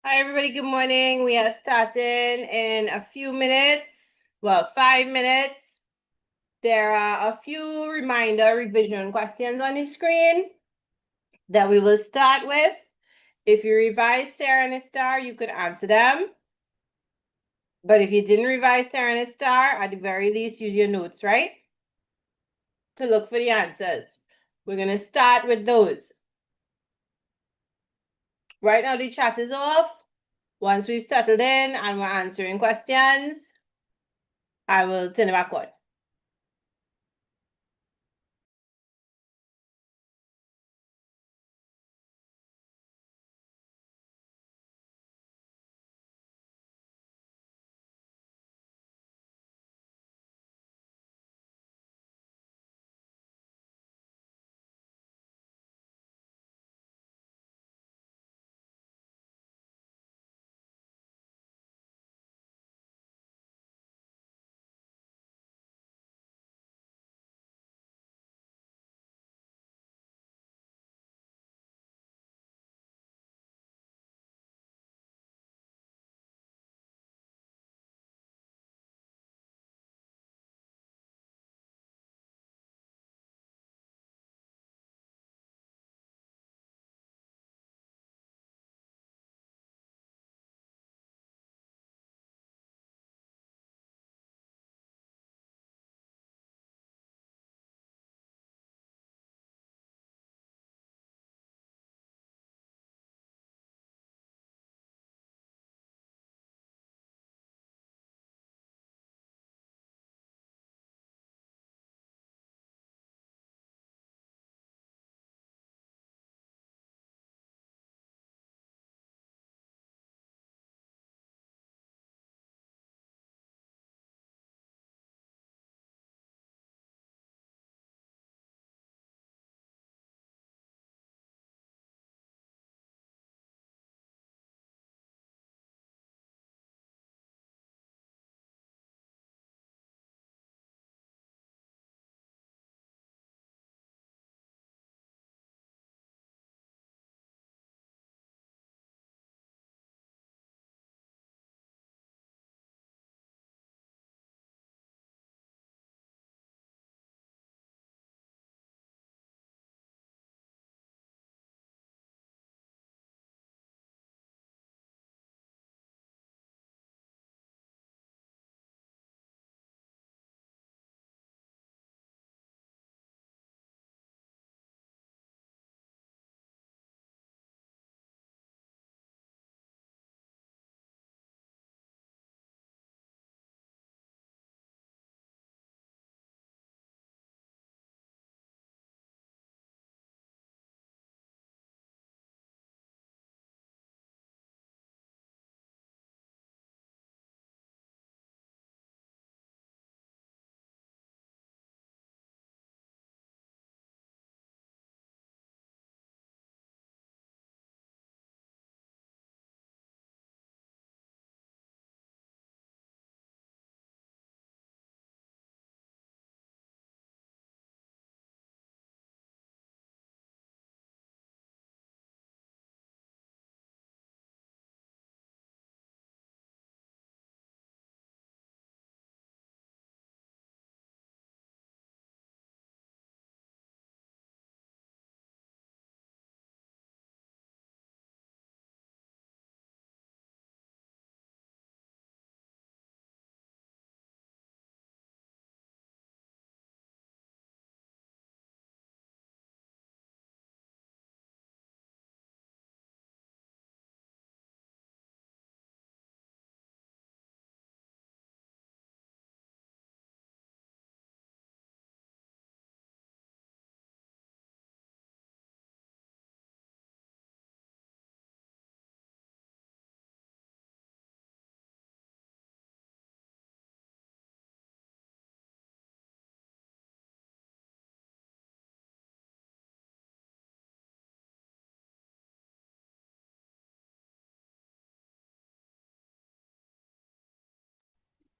Hi, everybody. Good morning. We are starting in a few minutes. Well, 5 minutes. There are a few reminder revision questions on the screen that we will start with. If you revise Sarah and a star, you could answer them. But if you didn't revise Sarah and a star, at the very least, use your notes, right? To look for the answers. We're going to start with those. Right now, the chat is off. Once we've settled in and we're answering questions, I will turn it back on.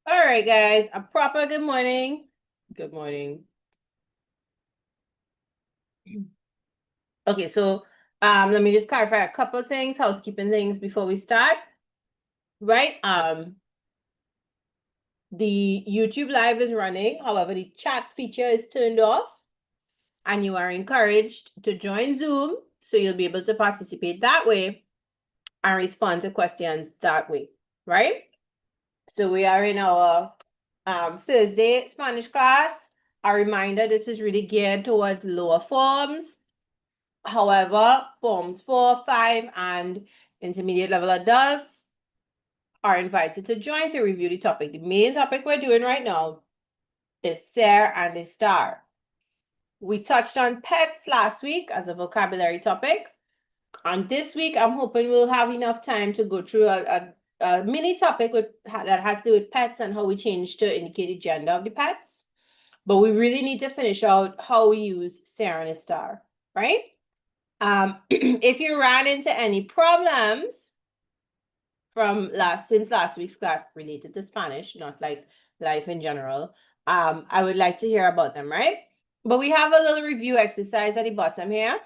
All right, guys, a proper good morning. Good morning. Okay, so Let me just clarify a couple of things, housekeeping things before we start. Right? The YouTube live is running. However, the chat feature is turned off, and you are encouraged to join Zoom so you'll be able to participate that way and respond to questions that way, right? So we are in our Thursday Spanish class. A reminder, this is really geared towards lower forms. However, forms 4, 5, and intermediate level adults are invited to join to review the topic. The main topic we're doing right now is ser and a star. We touched on pets last week as a vocabulary topic. And this week, I'm hoping we'll have enough time to go through a mini topic that has to do with pets and how we change to indicate the gender of the pets. But we really need to finish out how we use ser and a star, right? If you ran into any problems from since last week's class related to Spanish, not like life in general, I would like to hear about them, right? But we have a little review exercise at the bottom here.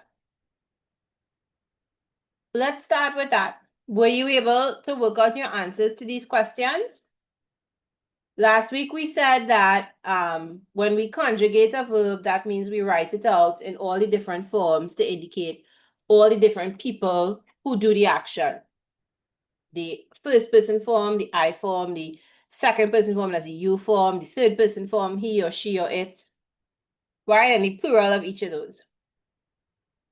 Let's start with that. Were you able to work out your answers to these questions? Last week we said that when we conjugate a verb, that means we write it out in all the different forms to indicate all the different people who do the action. The first person form, the I form, the second person form, that's the you form, the third person form, he or she or it, right? And the plural of each of those.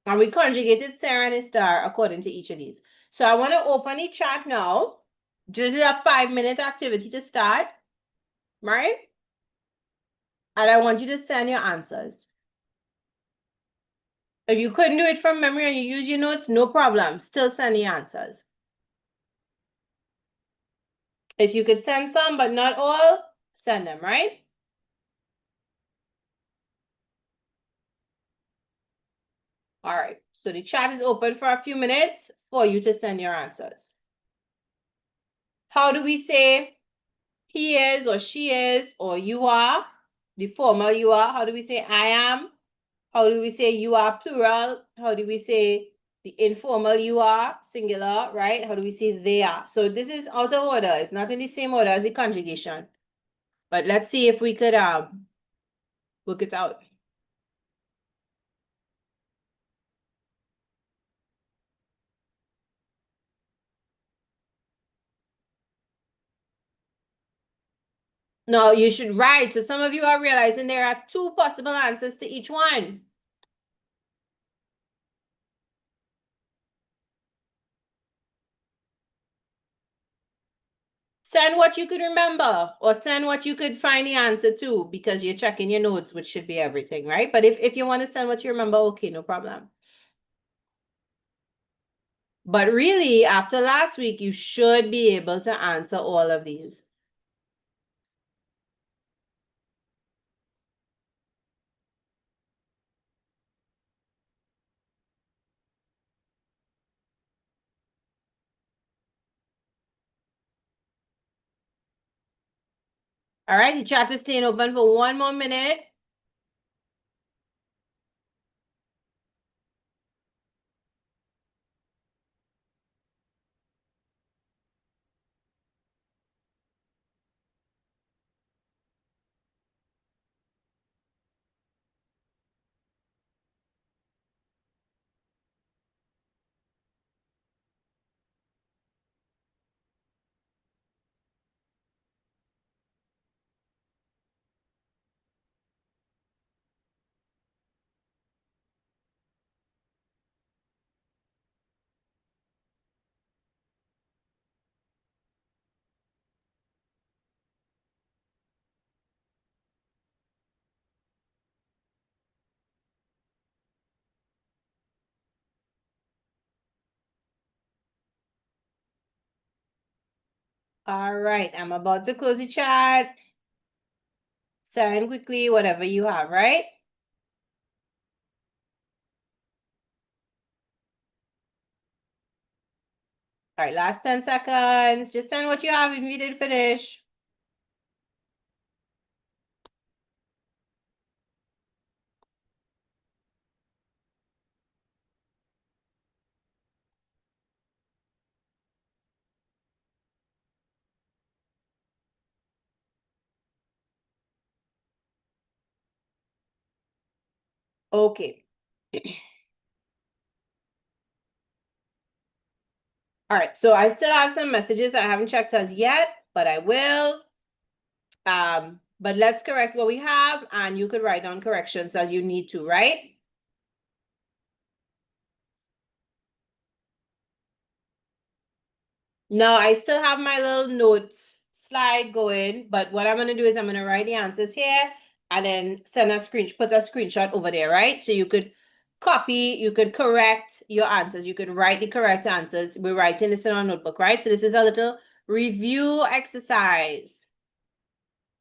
And we conjugated ser and a star according to each of these. So I want to open the chat now. This is a 5-minute activity to start, right? And I want you to send your answers. If you couldn't do it from memory and you use your notes, no problem. Still send the answers. If you could send some, but not all, send them, right? All right, so the chat is open for a few minutes for you to send your answers. How do we say he is or she is or you are? The formal you are. How do we say I am? How do we say you are plural? How do we say the informal you are singular, right? How do we say they are? So this is out of order. It's not in the same order as the conjugation. But let's see if we could work it out. No, you should write. So some of you are realizing there are 2 possible answers to each one. Send what you could remember or send what you could find the answer to because you're checking your notes, which should be everything, right? But if you want to send what you remember, okay, no problem. But really, after last week, you should be able to answer all of these. All right, the chat is staying open for 1 more minute. All right, I'm about to close the chat. Send quickly whatever you have, right? All right, last 10 seconds. Just send what you have if you didn't finish. Okay. All right, so I still have some messages I haven't checked as yet, but I will. But let's correct what we have, and you could write down corrections as you need to, right? No, I still have my little note slide going, but what I'm gonna do is I'm gonna write the answers here and then put a screenshot over there, right? So you could copy, you could correct your answers, you could write the correct answers. We're writing this in our notebook, right? So this is a little review exercise.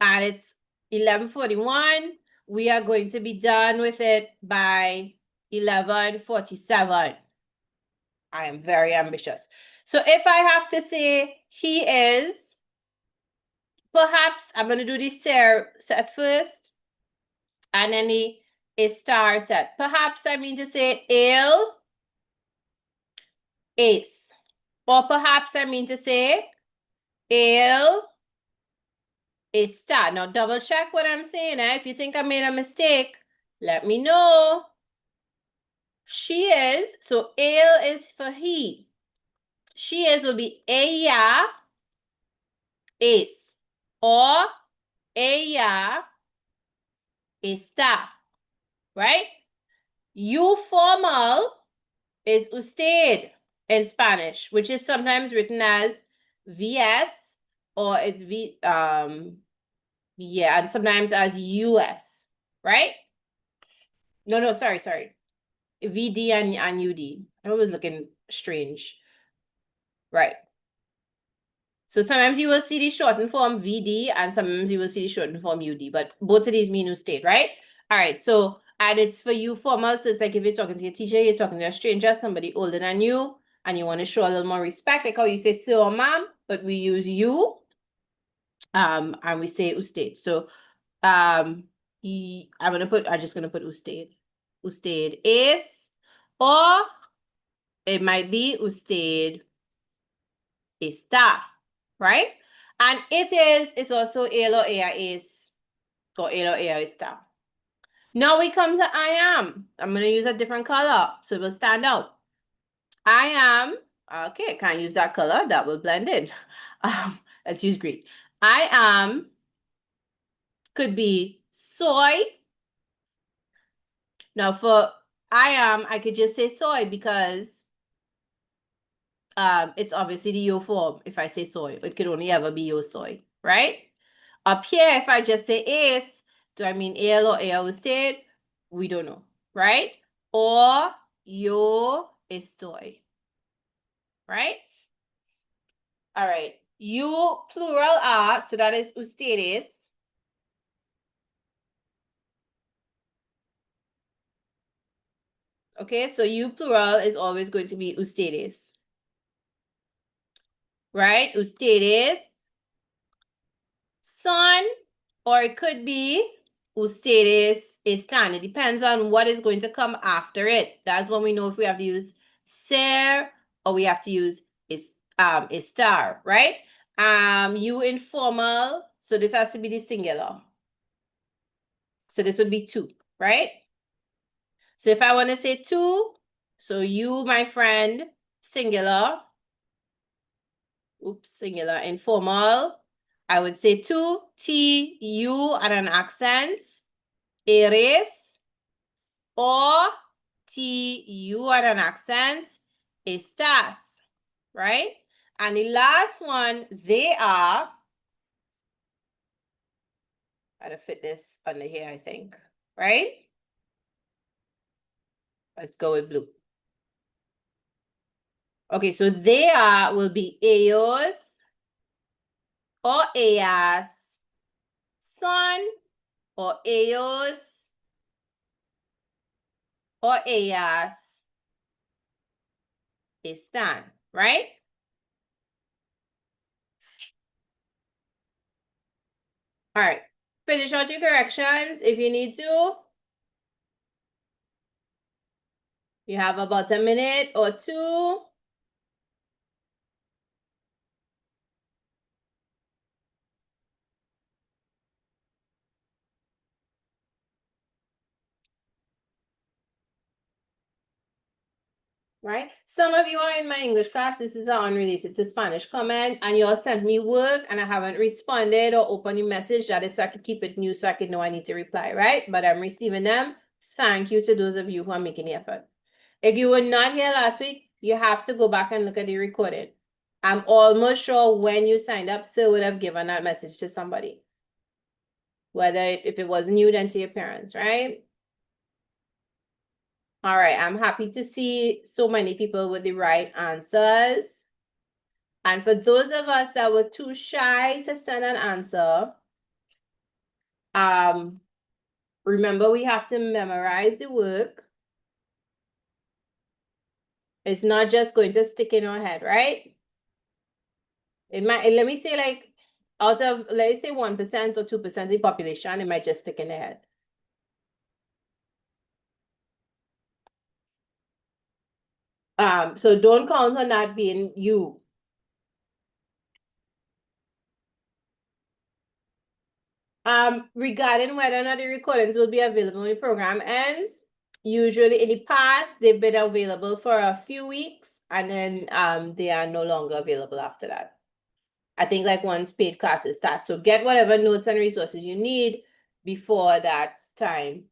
And it's 11:41. We are going to be done with it by 11:47. I am very ambitious. So if I have to say he is, perhaps I'm going to do the set first and then the star set. Perhaps I mean to say il is. Or perhaps I mean to say il está. Now double check what I'm saying. If you think I made a mistake, let me know. She is. So il is for he. She is will be ella es. Or ella está. Right? You formal is usted in Spanish, which is sometimes written as VS or it's yeah, and sometimes as US, right? No, sorry. VD and UD. I was looking strange. Right. So sometimes you will see the shortened form VD and sometimes you will see the shortened form UD, but both of these mean usted, right? All right, so, and it's for you formals, so it's like if you're talking to your teacher, you're talking to a stranger, somebody older than you, and you want to show a little more respect, like how you say sir or ma'am, but we use you, and we say usted. So, I'm just gonna put usted. Usted es, or it might be usted está, right? And it's also él o ella es, or él o ella está. Now we come to I am. I'm going to use a different color so it will stand out. I am, okay, can't use that color, that will blend in. Let's use green. I am could be soy. Now for I am, I could just say soy because it's obviously the yo form. If I say soy, it could only ever be yo soy, right? Up here, if I just say es, do I mean él or ella usted? We don't know, right? Or yo estoy, right? All right. You plural are, so that is ustedes. Okay, so you plural is always going to be ustedes. Right? Ustedes son, or it could be ustedes están. It depends on what is going to come after it. That's when we know if we have to use ser or we have to use estar, right? You informal, so this has to be the singular. So this would be two, right? So if I want to say two, so you, my friend, singular, singular, informal, I would say two, T, you, and an accent, eres, or T, you, and an accent, estás, right? And the last one, they are, I gotta fit this under here, I think, right? Let's go with blue. Okay, so they are will be ellos or ellas, son or ellos or ellas están, right? All right, finish out your corrections if you need to. You have about a minute or two. right? Some of you are in my English class. This is unrelated to Spanish comment, and you all sent me work and I haven't responded or opened your message. That is so I could keep it new, so I could know I need to reply, right? But I'm receiving them. Thank you to those of you who are making the effort. If you were not here last week, you have to go back and look at the recording. I'm almost sure when you signed up, Sir would have given that message to somebody. Whether if it wasn't you, then to your parents, right? All right, I'm happy to see so many people with the right answers. And for those of us that were too shy to send an answer, remember we have to memorize the work. It's not just going to stick in our head, right? It might, let me say like, out of, let's say 1% or 2% of the population, it might just stick in their head. So don't count on that being you. Regarding whether or not the recordings will be available when the program ends, usually in the past, they've been available for a few weeks and then they are no longer available after that. I think like once paid classes start. So get whatever notes and resources you need before that time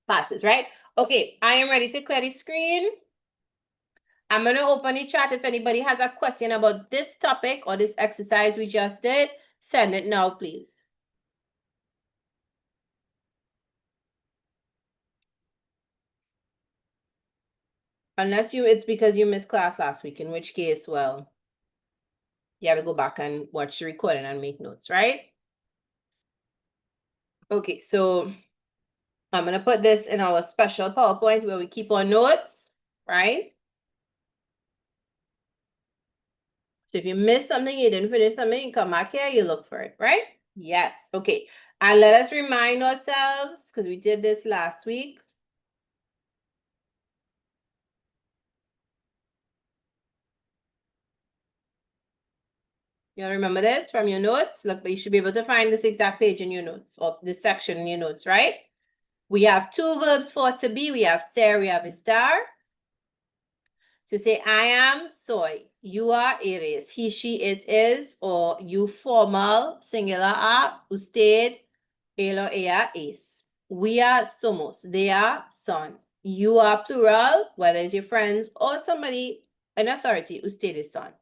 passes, right? Okay, I am ready to clear the screen. I'm going to open the chat. If anybody has a question about this topic or this exercise we just did, send it now, please. Unless it's because you missed class last week, in which case, well, you have to go back and watch the recording and make notes, right? Okay, so I'm going to put this in our special PowerPoint where we keep our notes, right? So if you missed something, you didn't finish something, you come back here, you look for it, right? Yes, okay. And let us remind ourselves, because we did this last week. You remember this from your notes? Look, but you should be able to find this exact page in your notes, or this section in your notes, right? We have two verbs for to be. We have ser, we have estar. To say I am, soy. You are, eres. He, she, it is. Or you formal, singular a, usted, él o ella es. We are, somos. They are, son. You are plural, whether it's your friends or somebody in authority, usted is son.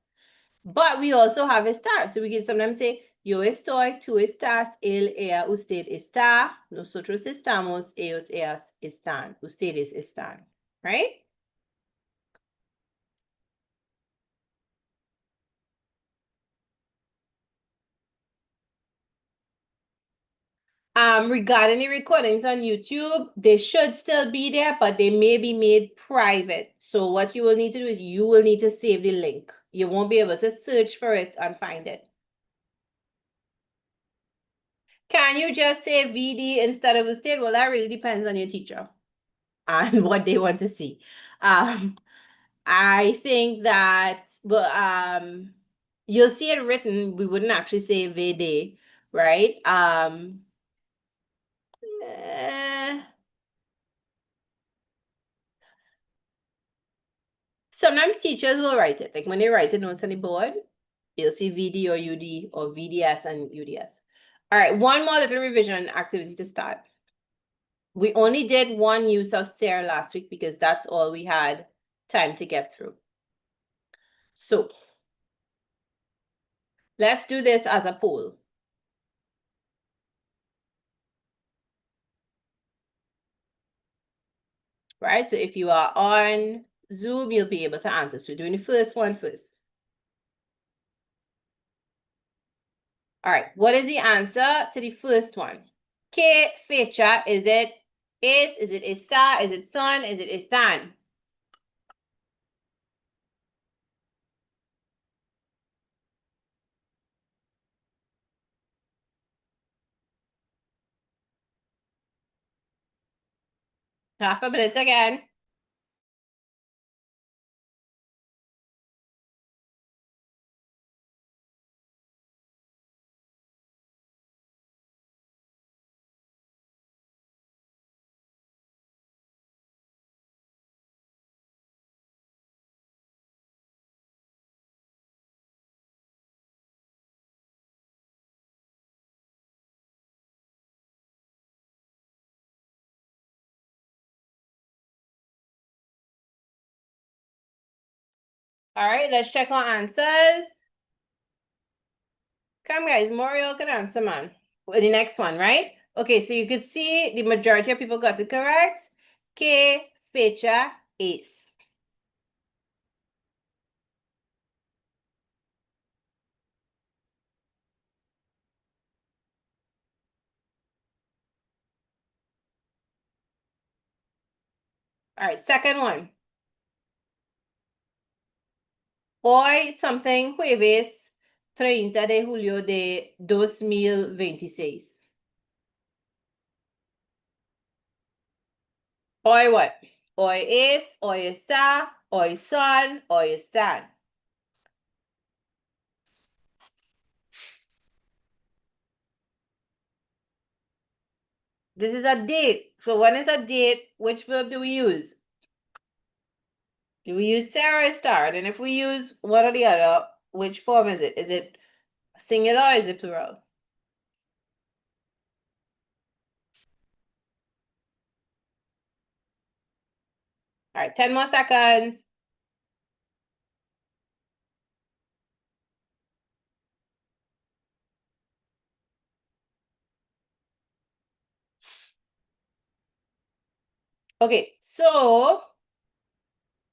But we also have estar. So we can sometimes say, yo estoy, tú estás, él, ella, usted está, nosotros estamos, ellos, ellas están, ustedes están, right? Regarding the recordings on YouTube, they should still be there, but they may be made private. So what you will need to do is you will need to save the link. You won't be able to search for it and find it. Can you just say VD instead of usted? Well, that really depends on your teacher and what they want to see. I think that, but you'll see it written. We wouldn't actually say VD, right? Sometimes teachers will write it. Like when they write it notes on the board, you'll see VD or UD or VDS and UDS. All right, one more little revision activity to start. We only did one use of SARE last week because that's all we had time to get through. So let's do this as a poll. Right, so if you are on Zoom, you'll be able to answer. So we're doing the first one first. All right, what is the answer to the first one? ¿Qué fecha is it? Is it está? Is it son? Is it están? Half a minute again. All right, let's check our answers. Come, guys, Mario can answer, man. Well, the next one, right? Okay, so you could see the majority of people got it correct. Que fecha es? All right, second one. Hoy something jueves 30 de julio de 2026. Hoy what? Hoy es, hoy está, hoy son, hoy están. This is a date. So when it's a date, which verb do we use? Do we use Sarah star? And if we use one or the other, which form is it? Is it singular or is it plural? All right, 10 more seconds. Okay, so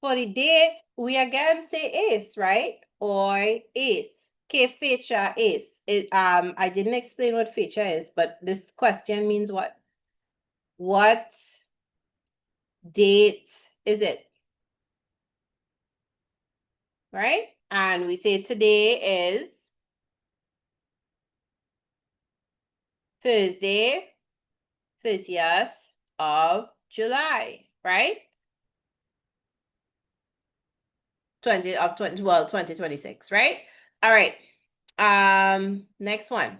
for the date, we again say is, right? Hoy es. Que fecha es? I didn't explain what fecha is, but this question means what? What date is it? Right? And we say today is Thursday, 30th of July, right? 2026, right? All right. Next one.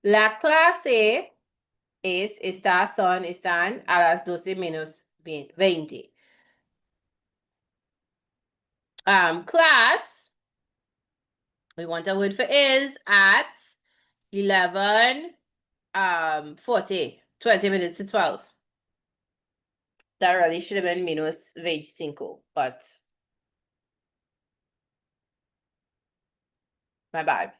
La clase son, están a las 12 menos 20. Class, we want a word for is at 11, 40, 20 minutes to 12. That really should have been menos 25, but my bad.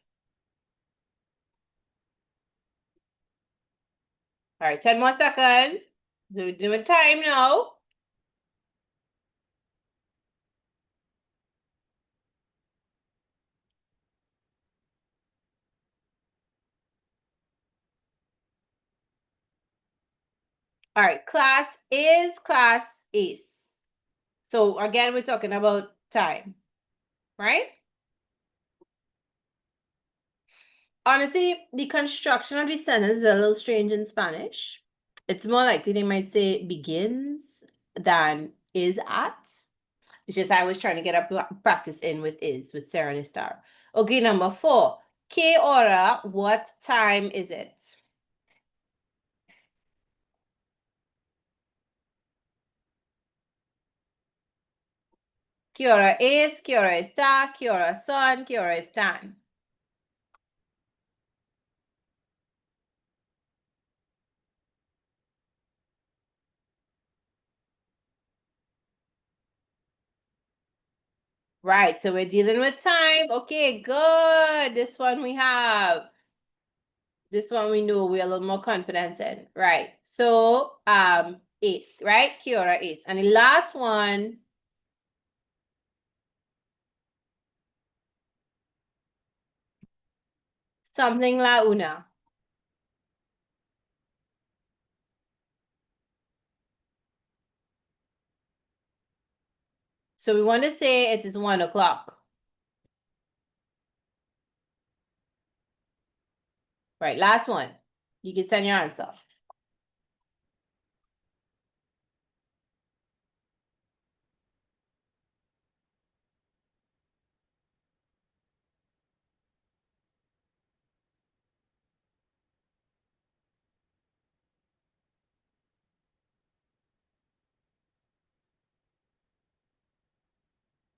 All right, 10 more seconds. Doing time now. All right, class is. So again, we're talking about time, right? Honestly, the construction of the sentence is a little strange in Spanish. It's more likely they might say begins than is at. It's just I was trying to get a practice in with is, with Sarah and a star. Okay, number 4. Que hora, what time is it? Que hora es, que hora está, que hora son, que hora están. Right, so we're dealing with time. Okay, good. This one we have. This one we know we're a little more confident in. Right. So, ace, right? Kiora ace. And the last one, something la una. So we want to say it is 1 o'clock. Right, last one. You can send your answer.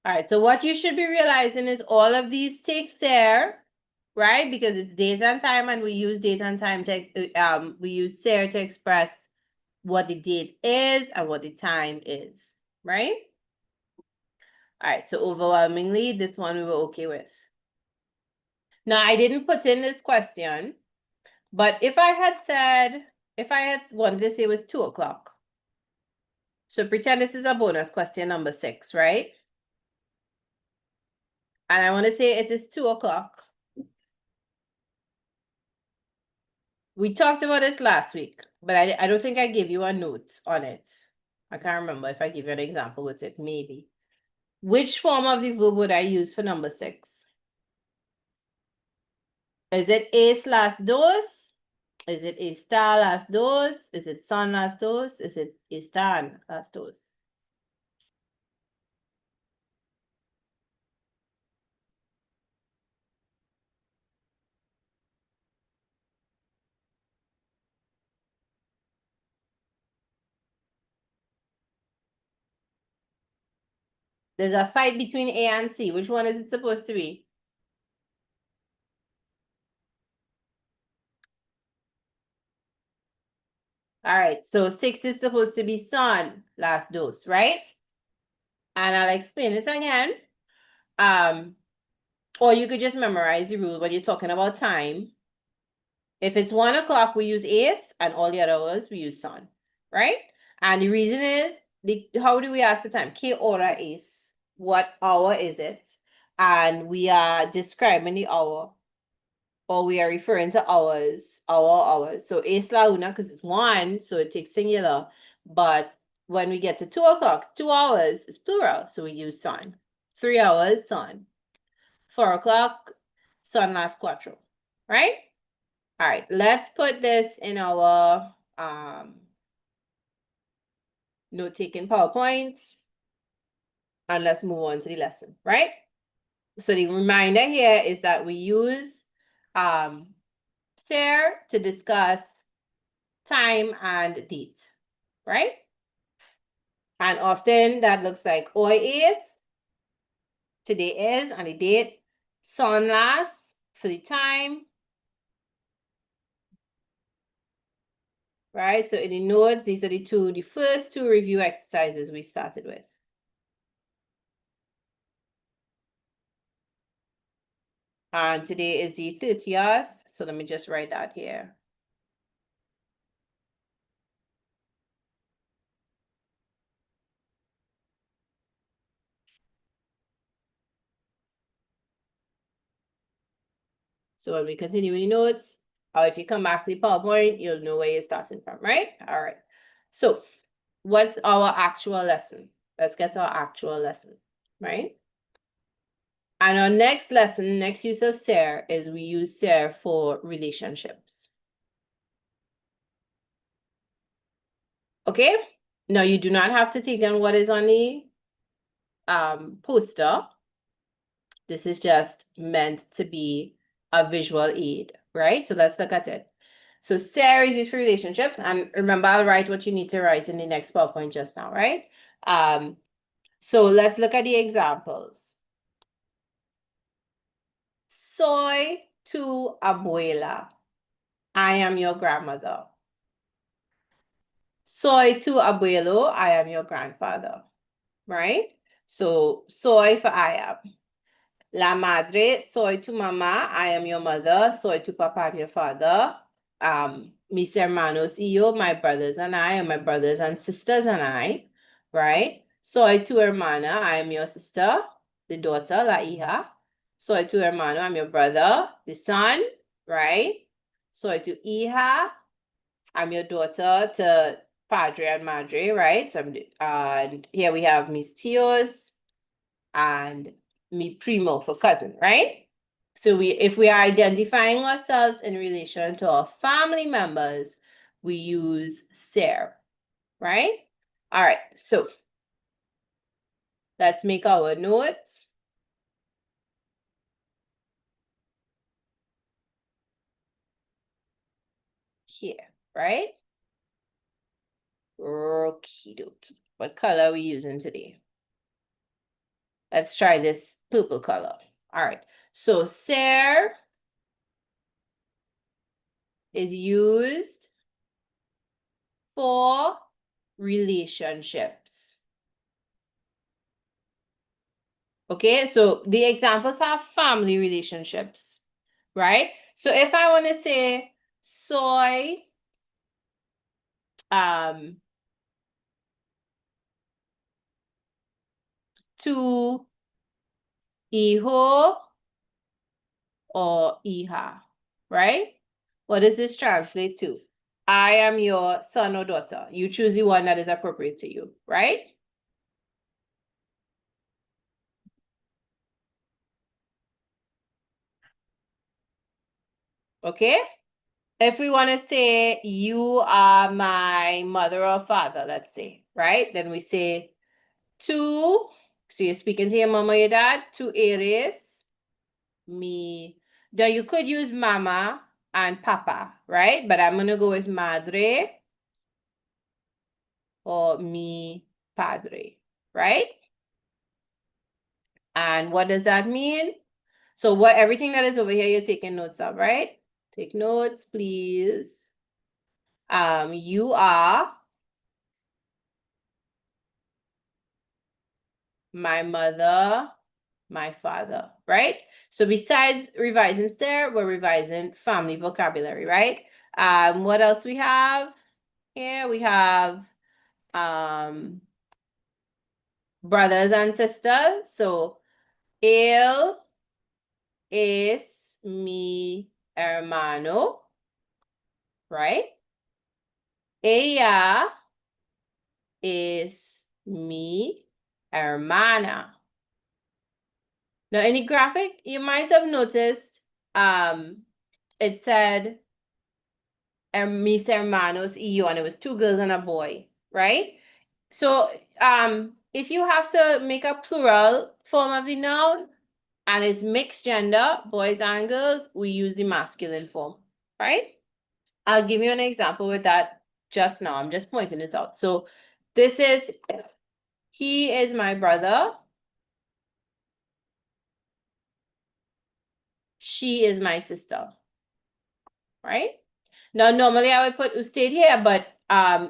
All right, so what you should be realizing is all of these ticks there right? Because it's date and time, and we use date and time to we use ser to express what the date is and what the time is, right? All right, so overwhelmingly, this one we were okay with. Now, I didn't put in this question, but if I had wanted to say it was 2 o'clock. So pretend this is a bonus question number 6, right? And I want to say it is 2 o'clock. We talked about this last week, but I don't think I gave you a note on it. I can't remember if I give you an example with it, maybe. Which form of the verb would I use for number 6? Is it es las dos? Is it está las dos? Is it son las dos? Is it están las dos? There's a fight between A and C. Which one is it supposed to be? All right, so 6 is supposed to be son las dos, right? And I'll explain it again. Or you could just memorize the rule when you're talking about time. If it's 1 o'clock, we use es, and all the other hours we use son, right? And the reason is, how do we ask the time? ¿Qué hora es? What hour is it? And we are describing the hour, or we are referring to hours, hours. So es la una, because it's 1, so it takes singular. But when we get to 2 o'clock, 2 hours is plural, so we use son. 3 hours, son. 4 o'clock, son las cuatro, right? All right, let's put this in our note-taking PowerPoint, and let's move on to the lesson, right? So the reminder here is that we use ser to discuss time and date, right? And often that looks like hoy es, today is, and the date, son las for the time, right? So in the notes, these are the first two review exercises we started with. And today is the 30th, so let me just write that here. So when we continue with the notes, or if you come back to the PowerPoint, you'll know where you're starting from, right? All right. So what's our actual lesson? Let's get to our actual lesson, right? And our next lesson, next use of ser, is we use ser for relationships. Okay? Now you do not have to take down what is on the poster. This is just meant to be a visual aid, right? So let's look at it. So ser is used for relationships, and remember, I'll write what you need to write in the next PowerPoint just now, right? So let's look at the examples. Soy tu abuela. I am your grandmother. Soy tu abuelo. I am your grandfather, right? So soy for I am. La madre, soy tu mamá, I am your mother. Soy tu papá, I'm your father. Mis hermanos y yo, my brothers and I, and my brothers and sisters and I, right? Soy tu hermana, I am your sister, the daughter, la hija. Soy tu hermano, I'm your brother, the son, right? Soy tu hija, I'm your daughter to padre and madre, right? So and here we have mis tíos and mi primo for cousin, right? So if we are identifying ourselves in relation to our family members, we use ser, right? All right, so let's make our notes. Here, right? Okie dokie. What color are we using today? Let's try this purple color. All right, so ser is used for relationships. Okay, so the examples are family relationships, right? So if I want to say soy, tu hijo or hija, right? What does this translate to? I am your son or daughter. You choose the one that is appropriate to you, right? Okay? If we want to say, you are my mother or father, let's say, right? Then we say, tú, so you're speaking to your mom or your dad, tú eres mi. Now you could use mama and papa, right? But I'm going to go with madre or mi padre, right? And what does that mean? So what everything that is over here, you're taking notes of, right? Take notes, please. You are my mother, my father, right? So besides revising there, we're revising family vocabulary, right? What else we have here? We have brothers and sisters. So él es mi hermano, right? Ella es mi hermana. Now, in the graphic, you might have noticed it said mis hermanos y yo, and it was two girls and a boy, right? So if you have to make a plural form of the noun and it's mixed gender, boys and girls, we use the masculine form, right? I'll give you an example with that just now. I'm just pointing it out. So this is, he is my brother. She is my sister, right? Now, normally I would put usted here, but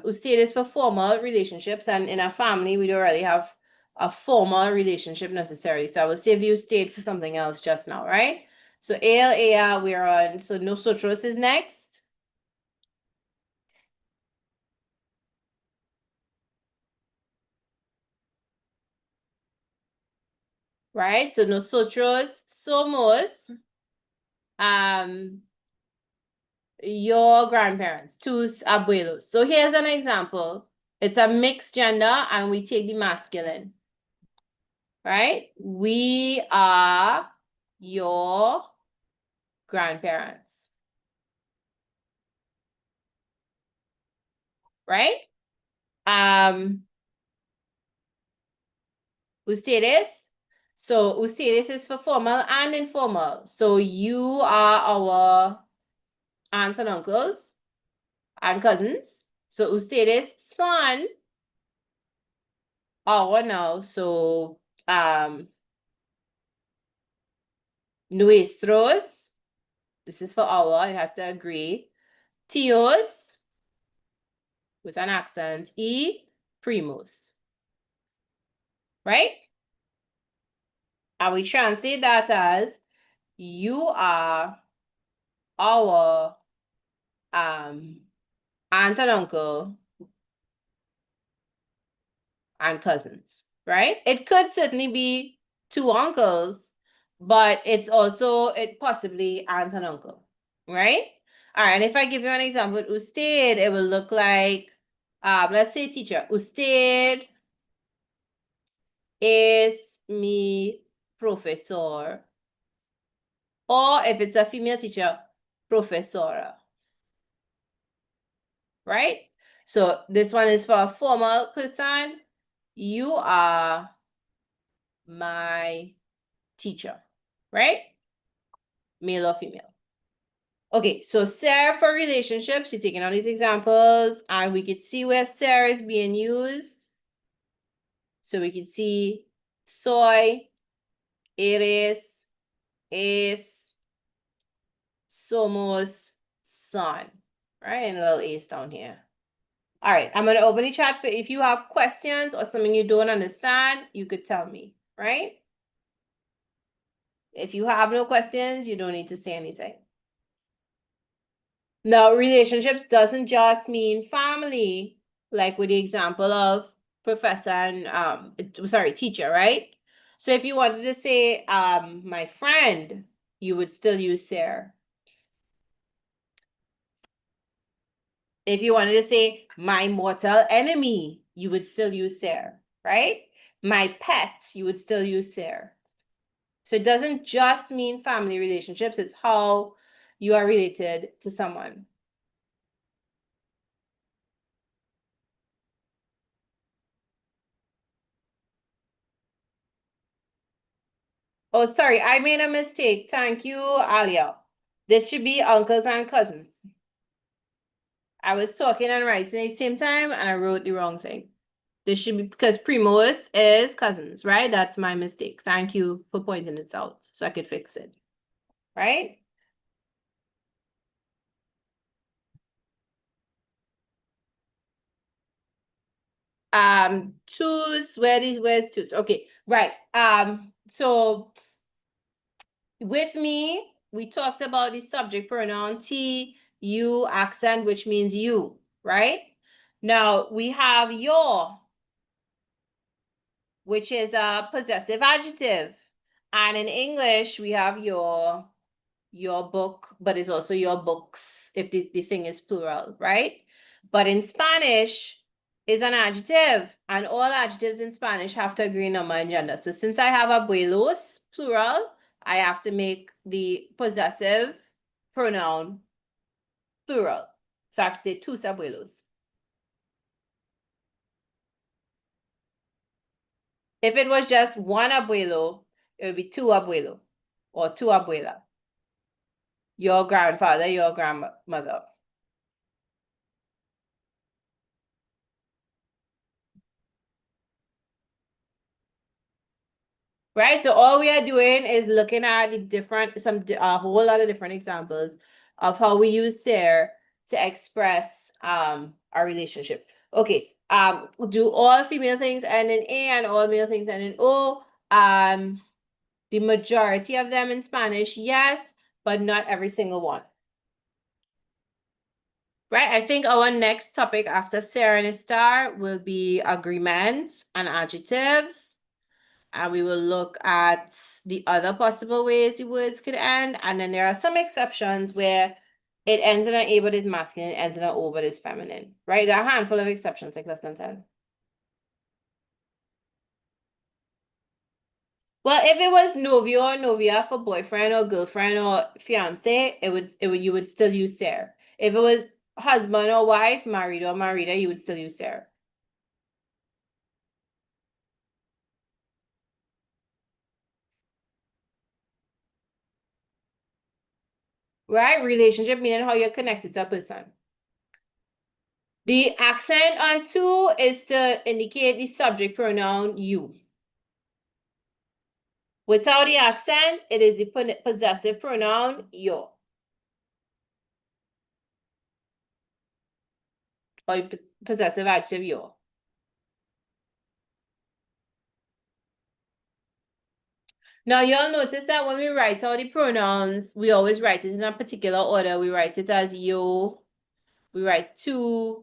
usted is for formal relationships, and in a family, we don't really have a formal relationship necessarily. So I will save the usted for something else just now, right? So él, ella, we're on, so nosotros is next. Right? So nosotros somos your grandparents, tus abuelos. So here's an example. It's a mixed gender and we take the masculine. Right? We are your grandparents. Right? Ustedes. So ustedes is for formal and informal. So you are our aunts and uncles and cousins. So ustedes son our now. So nuestros. This is for our, it has to agree. Tíos with an accent. Y primos. Right? And we translate that as you are our aunt and uncle and cousins, right? It could certainly be two uncles, but it's also it possibly aunt and uncle, right? All right, and if I give you an example with usted, it will look like, let's say teacher, usted es mi profesor. Or if it's a female teacher, profesora. Right? So this one is for a formal person. You are my teacher, right? Male or female. Okay, so ser for relationships, you're taking all these examples, and we could see where ser is being used. So we could see soy, eres, es, somos, son, right? And a little ace down here. All right, I'm gonna open the chat for if you have questions or something you don't understand, you could tell me, right? If you have no questions, you don't need to say anything. Now, relationships doesn't just mean family, like with the example of professor and teacher, right? So if you wanted to say my friend, you would still use Sarah. If you wanted to say my mortal enemy, you would still use Sarah, right? My pet, you would still use Sarah. So it doesn't just mean family relationships, it's how you are related to someone. Oh, sorry, I made a mistake. Thank you, Alia. This should be uncles and cousins. I was talking and writing at the same time and I wrote the wrong thing. This should be because primos is cousins, right? That's my mistake. Thank you for pointing it out so I could fix it, right? Twos, where's twos? Okay, right. So with me, we talked about the subject pronoun T, you accent, which means you, right? Now we have your, which is a possessive adjective. And in English, we have your book, but it's also your books if the thing is plural, right? But in Spanish, is an adjective, and all adjectives in Spanish have to agree number and gender. So since I have abuelos, plural, I have to make the possessive pronoun plural. So I have to say tus abuelos. If it was just one abuelo, it would be two abuelo or two abuela. Your grandfather, your grandmother. Right? So all we are doing is looking at a whole lot of different examples of how we use ser to express our relationship. Okay. Do all female things end in A and all male things end in O? The majority of them in Spanish, yes, but not every single one. Right? I think our next topic after ser and star will be agreements and adjectives. And we will look at the other possible ways the words could end. And then there are some exceptions where it ends in an A but is masculine, it ends in an O but is feminine, right? There are a handful of exceptions, like less than 10. Well, if it was novio or novia for boyfriend or girlfriend or fiance, you would still use ser. If it was husband or wife, married or marida, you would still use ser. Right? Relationship meaning how you're connected to a person. The accent on to is to indicate the subject pronoun you. Without the accent, it is the possessive pronoun yo. Or possessive adjective yo. Now you'll notice that when we write out the pronouns, we always write it in a particular order. We write it as yo, we write tu,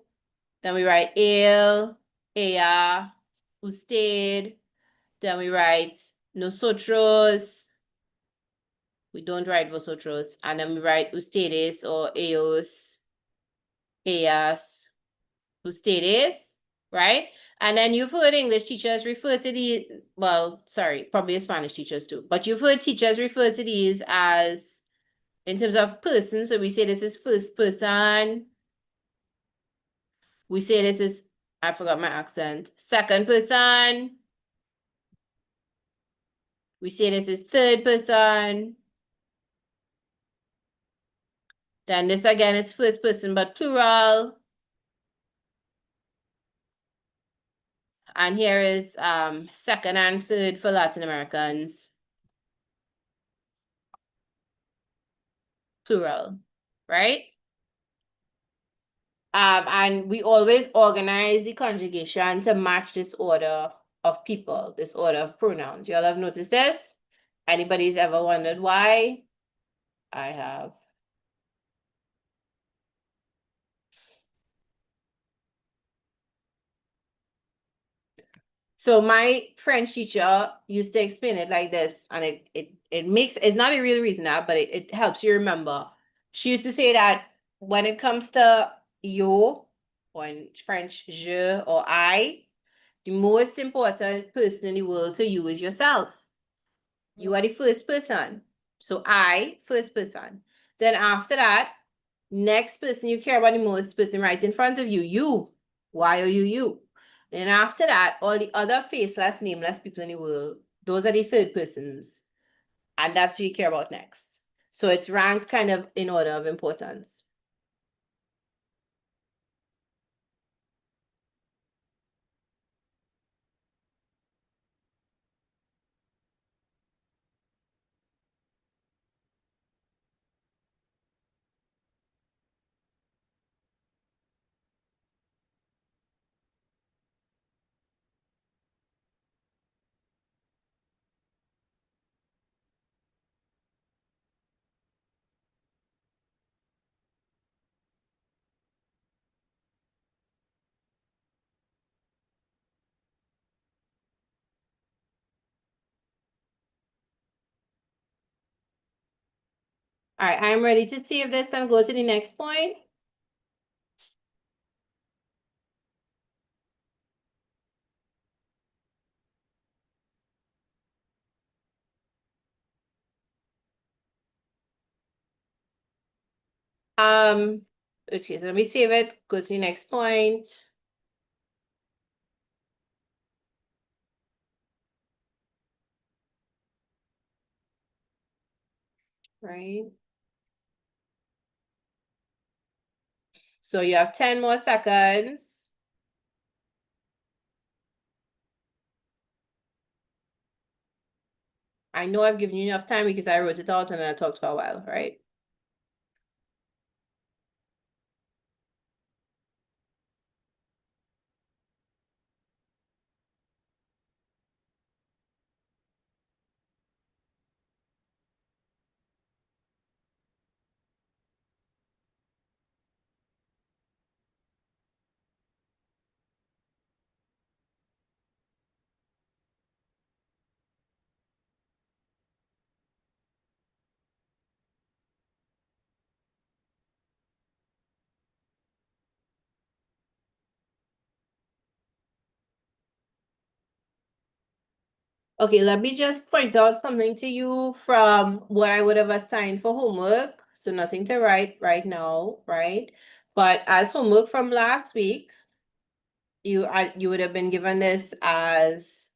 then we write él, ella, usted, then we write nosotros, we don't write vosotros, and then we write ustedes or ellos, ellas, ustedes, right? And then you've heard English teachers refer to these, well, sorry, probably Spanish teachers too, but you've heard teachers refer to these as, in terms of person, so we say this is first person. We say this is, I forgot my accent, second person. We say this is third person. Then this again is first person, but plural. And here is second and third for Latin Americans. Plural, right? And we always organize the conjugation to match this order of people, this order of pronouns. You all have noticed this? Anybody's ever wondered why? I have. So my French teacher used to explain it like this, and it makes, it's not a real reason now, but it helps you remember. She used to say that when it comes to yo, or in French, je or I, the most important person in the world to you is yourself. You are the first person. So I, first person. Then after that, next person you care about the most, person right in front of you, you. Why are you? Then after that, all the other faceless, nameless people in the world, those are the third persons. And that's who you care about next. So it's ranked kind of in order of importance. All right, I'm ready to save this and go to the next point. Okay, so let me save it, go to the next point. Right. So you have 10 more seconds. I know I've given you enough time because I wrote it out and then I talked for a while, right? Okay, let me just point out something to you from what I would have assigned for homework. So nothing to write right now, right? But as homework from last week, you would have been given this as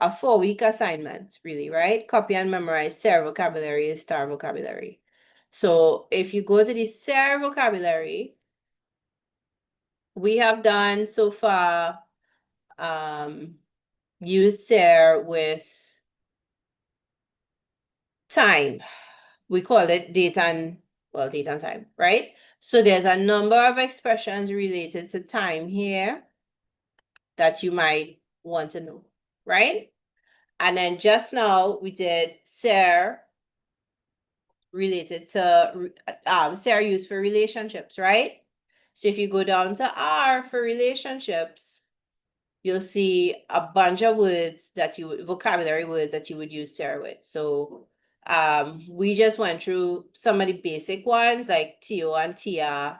a 4-week assignment, really, right? Copy and memorize SAR vocabulary, STAR vocabulary. So if you go to the SAR vocabulary, we have done so far use SAR with time. We call it date and time, right? So there's a number of expressions related to time here that you might want to know, right? And then just now we did SAR related to SAR used for relationships, right? So if you go down to R for relationships, you'll see a bunch of words that you would, vocabulary words that you would use SAR with. So we just went through some of the basic ones like Tio and Tia,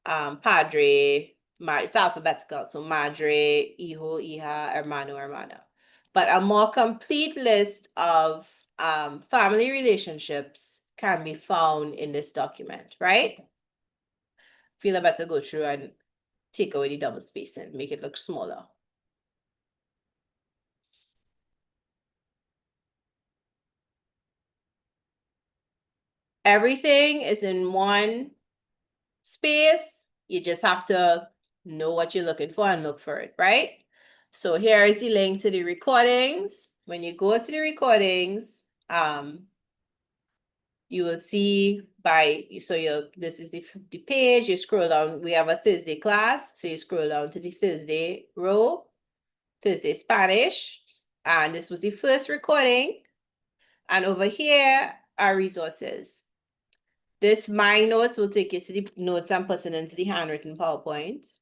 Padre, it's alphabetical. So Madre, Hijo, Hija, Hermano, Hermana. But a more complete list of family relationships can be found in this document, right? Feel I better go through and take away the double spacing, make it look smaller. Everything is in one space. You just have to know what you're looking for and look for it, right? So here is the link to the recordings. When you go to the recordings, you will see this is the page, you scroll down, we have a Thursday class, so you scroll down to the Thursday row, Thursday Spanish, and this was the first recording, and over here are resources. This My Notes will take you to the notes I'm putting into the handwritten PowerPoint.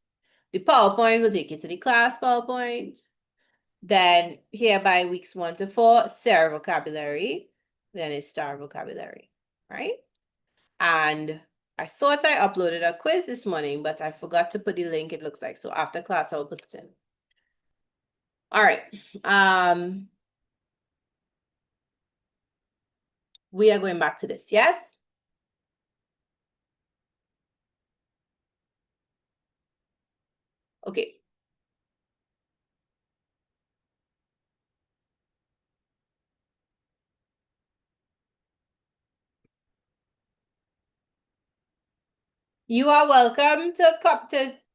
The PowerPoint will take you to the class PowerPoint. Then here by weeks 1 to 4, Sarah vocabulary, then it's star vocabulary, right? And I thought I uploaded a quiz this morning, but I forgot to put the link, it looks like. So after class, I'll put it in. All right. We are going back to this, yes? Okay. You are welcome to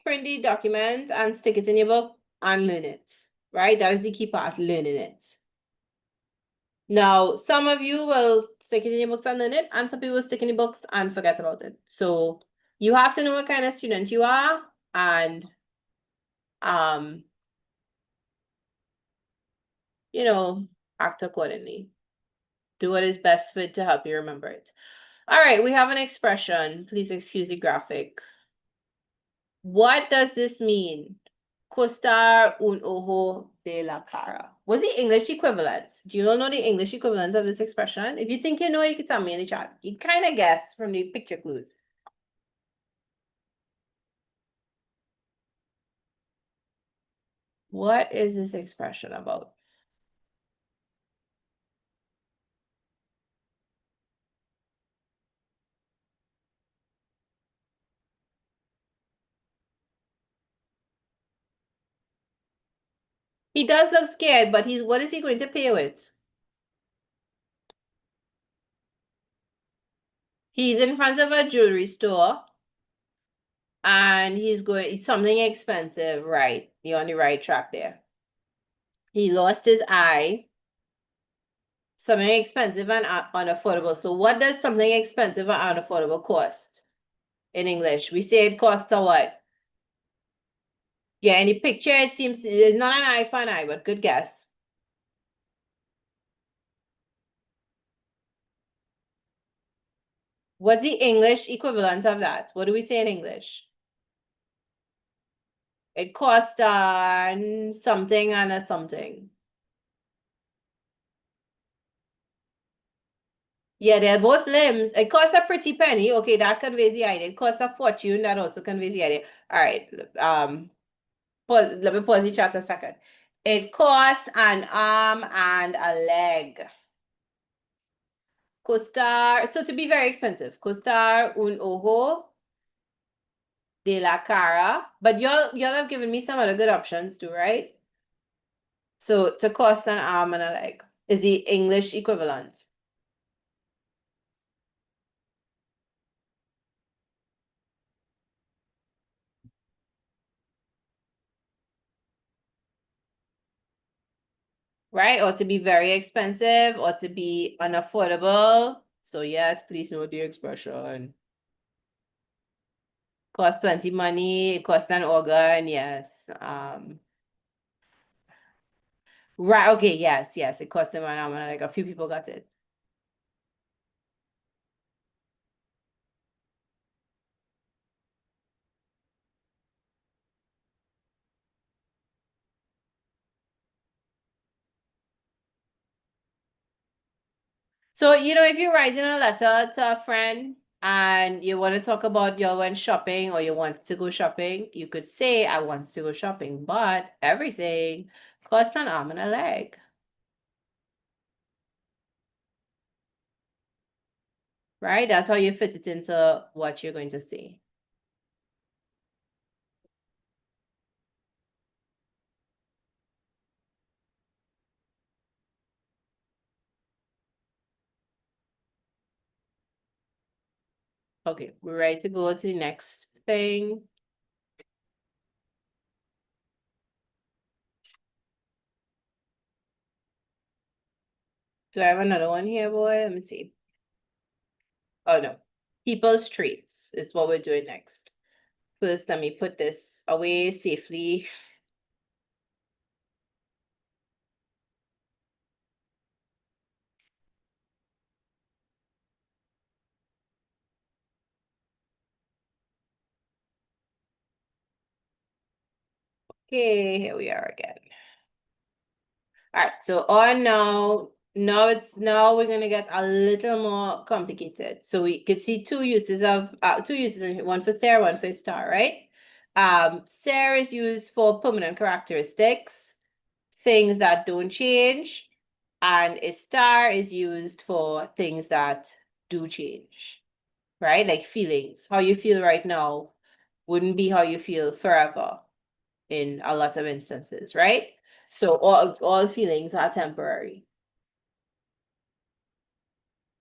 print the document and stick it in your book and learn it, right? That is the key part, learning it. Now, some of you will stick it in your books and learn it, and some people will stick in your books and forget about it. So you have to know what kind of student you are and you know, act accordingly. Do what is best fit to help you remember it. All right, we have an expression. Please excuse the graphic. What does this mean? Costar un ojo de la cara. What's the English equivalent? Do you all know the English equivalent of this expression? If you think you know, you can tell me in the chat. You kind of guess from the picture clues. What is this expression about? He does look scared, but what is he going to pay with? He's in front of a jewelry store and it's something expensive, right? You're on the right track there. He lost his eye. Something expensive and unaffordable. So what does something expensive and unaffordable cost in English? We say it costs a what? Yeah, in the picture it seems it's not an eye for an eye, but good guess. What's the English equivalent of that? What do we say in English? It costs something and a something. Yeah, they're both limbs. It costs a pretty penny. Okay, that conveys the idea. It costs a fortune. That also conveys the idea. All right. Let me pause the chat a second. It costs an arm and a leg. Costar, so to be very expensive. Costar un ojo de la cara. But y'all have given me some other good options too, right? So to cost an arm and a leg is the English equivalent. Right? Or to be very expensive or to be unaffordable. So yes, please note the expression. Cost plenty money, it costs an organ, yes. Right, okay, yes, it cost them an arm and like a few people got it. So, if you're writing a letter to a friend and you want to talk about you went shopping or you want to go shopping, you could say, I want to go shopping, but everything costs an arm and a leg. Right? That's how you fit it into what you're going to say. Okay, we're ready to go to the next thing. Do I have another one here, boy? Let me see. Oh no, people's traits is what we're doing next. First, let me put this away safely. Okay, here we are again. All right, so on now we're gonna get a little more complicated. So we could see two uses, one for Sarah, one for star, right? Sarah is used for permanent characteristics, things that don't change, and a star is used for things that do change, right? Like feelings. How you feel right now wouldn't be how you feel forever in a lot of instances, right? So all feelings are temporary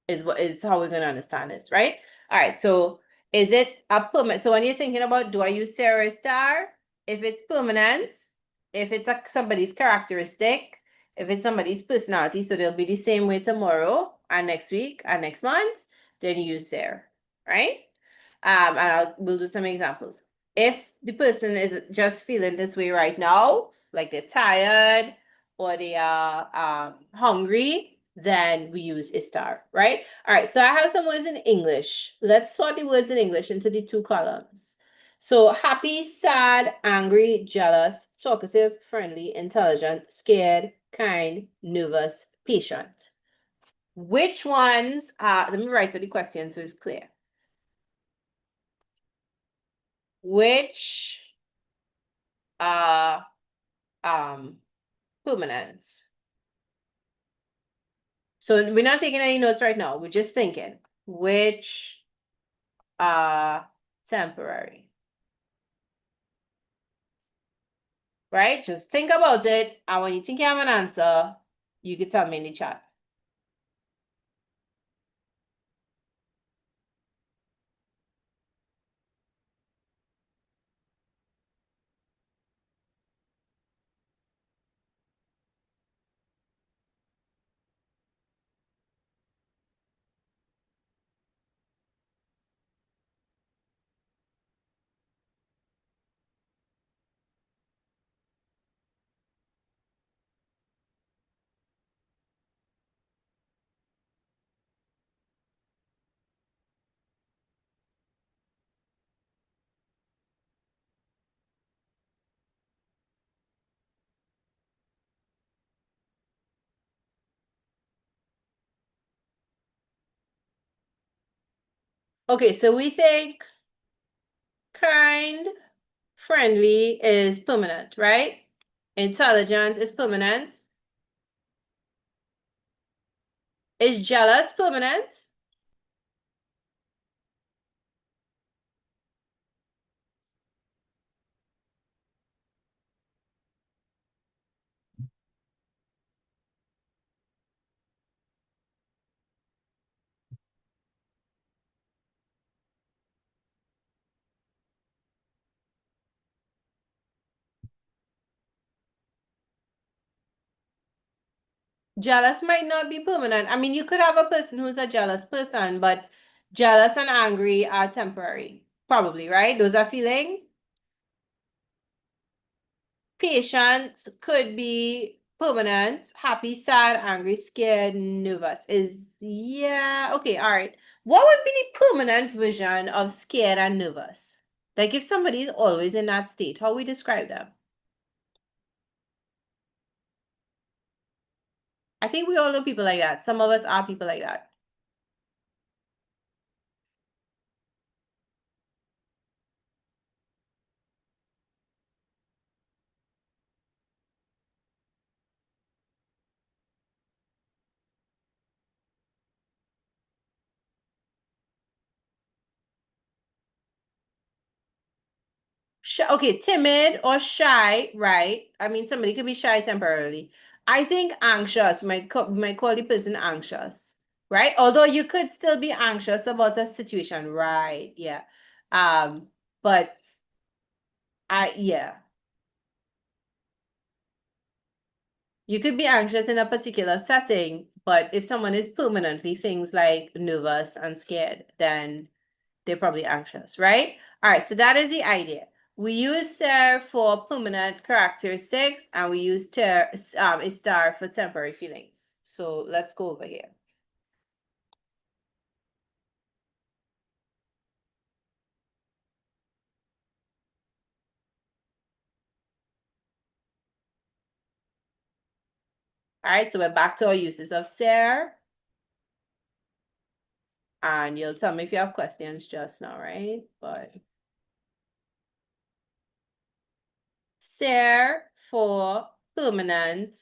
is what is how we're gonna understand this, right? All right, so is it a permanent? So when you're thinking about do I use Sarah star? If it's permanent, if it's somebody's characteristic, if it's somebody's personality, so they'll be the same way tomorrow and next week and next month, then you use Sarah, right? And we'll do some examples. If the person is just feeling this way right now, like they're tired or they are hungry, then we use a star, right? All right, so I have some words in English. Let's sort the words in English into the two columns. So happy, sad, angry, jealous, talkative, friendly, intelligent, scared, kind, nervous, patient. Which ones let me write the question so it's clear. Which are permanents? So we're not taking any notes right now. We're just thinking which are temporary. Right? Just think about it. And when you think you have an answer, you can tell me in the chat. Okay, so we think kind, friendly is permanent, right? Intelligent is permanent. Is jealous permanent? Jealous might not be permanent. I mean, you could have a person who's a jealous person, but jealous and angry are temporary. Probably, right? Those are feelings. Patience could be permanent. Happy, sad, angry, scared, nervous. Yeah, okay, all right. What would be the permanent version of scared and nervous? Like if somebody is always in that state, how we describe them? I think we all know people like that. Some of us are people like that. Okay, timid or shy, right? I mean, somebody could be shy temporarily. I think anxious, might call the person anxious, right? Although you could still be anxious about a situation, right? Yeah. But yeah. You could be anxious in a particular setting, But if someone is permanently things like nervous and scared, then they're probably anxious, right? All right, so that is the idea. We use ser for permanent characteristics, and we use a star for temporary feelings. So let's go over here. All right, so we're back to our uses of ser. And you'll tell me if you have questions just now, right? But ser for permanent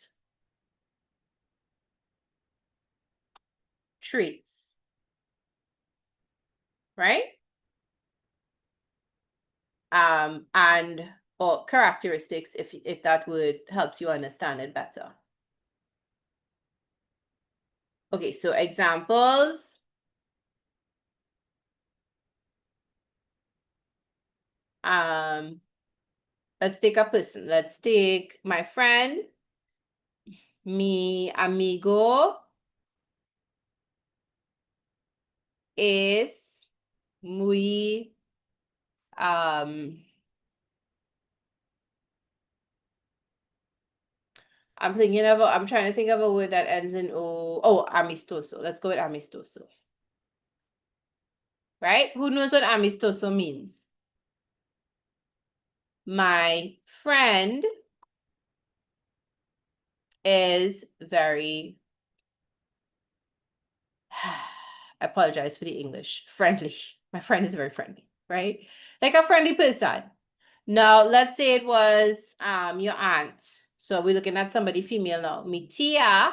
traits, right? And or characteristics, if that would helps you understand it better. Okay, so examples. Let's take a person. Let's take my friend, mi amigo es muy I'm trying to think of a word that ends in O. Oh, amistoso. Let's go with amistoso. Right? Who knows what amistoso means? My friend is very, I apologize for the English, friendly. My friend is very friendly, right? Like a friendly person. Now, let's say it was your aunt. So we're looking at somebody female now. Mi tía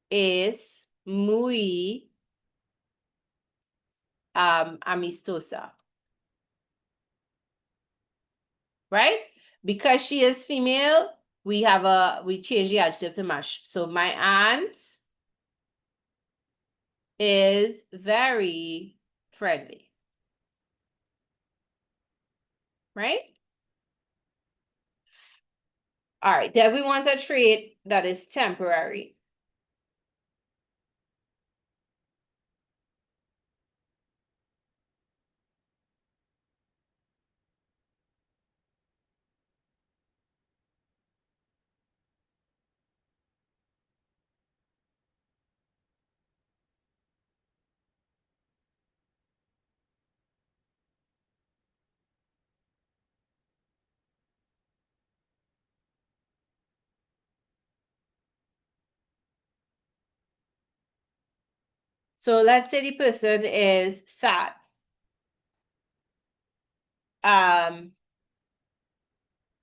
es muy amistosa. Right? Because she is female, we change the adjective to match. So my aunt is very friendly. Right? All right, then we want a trait that is temporary. So let's say the person is sad.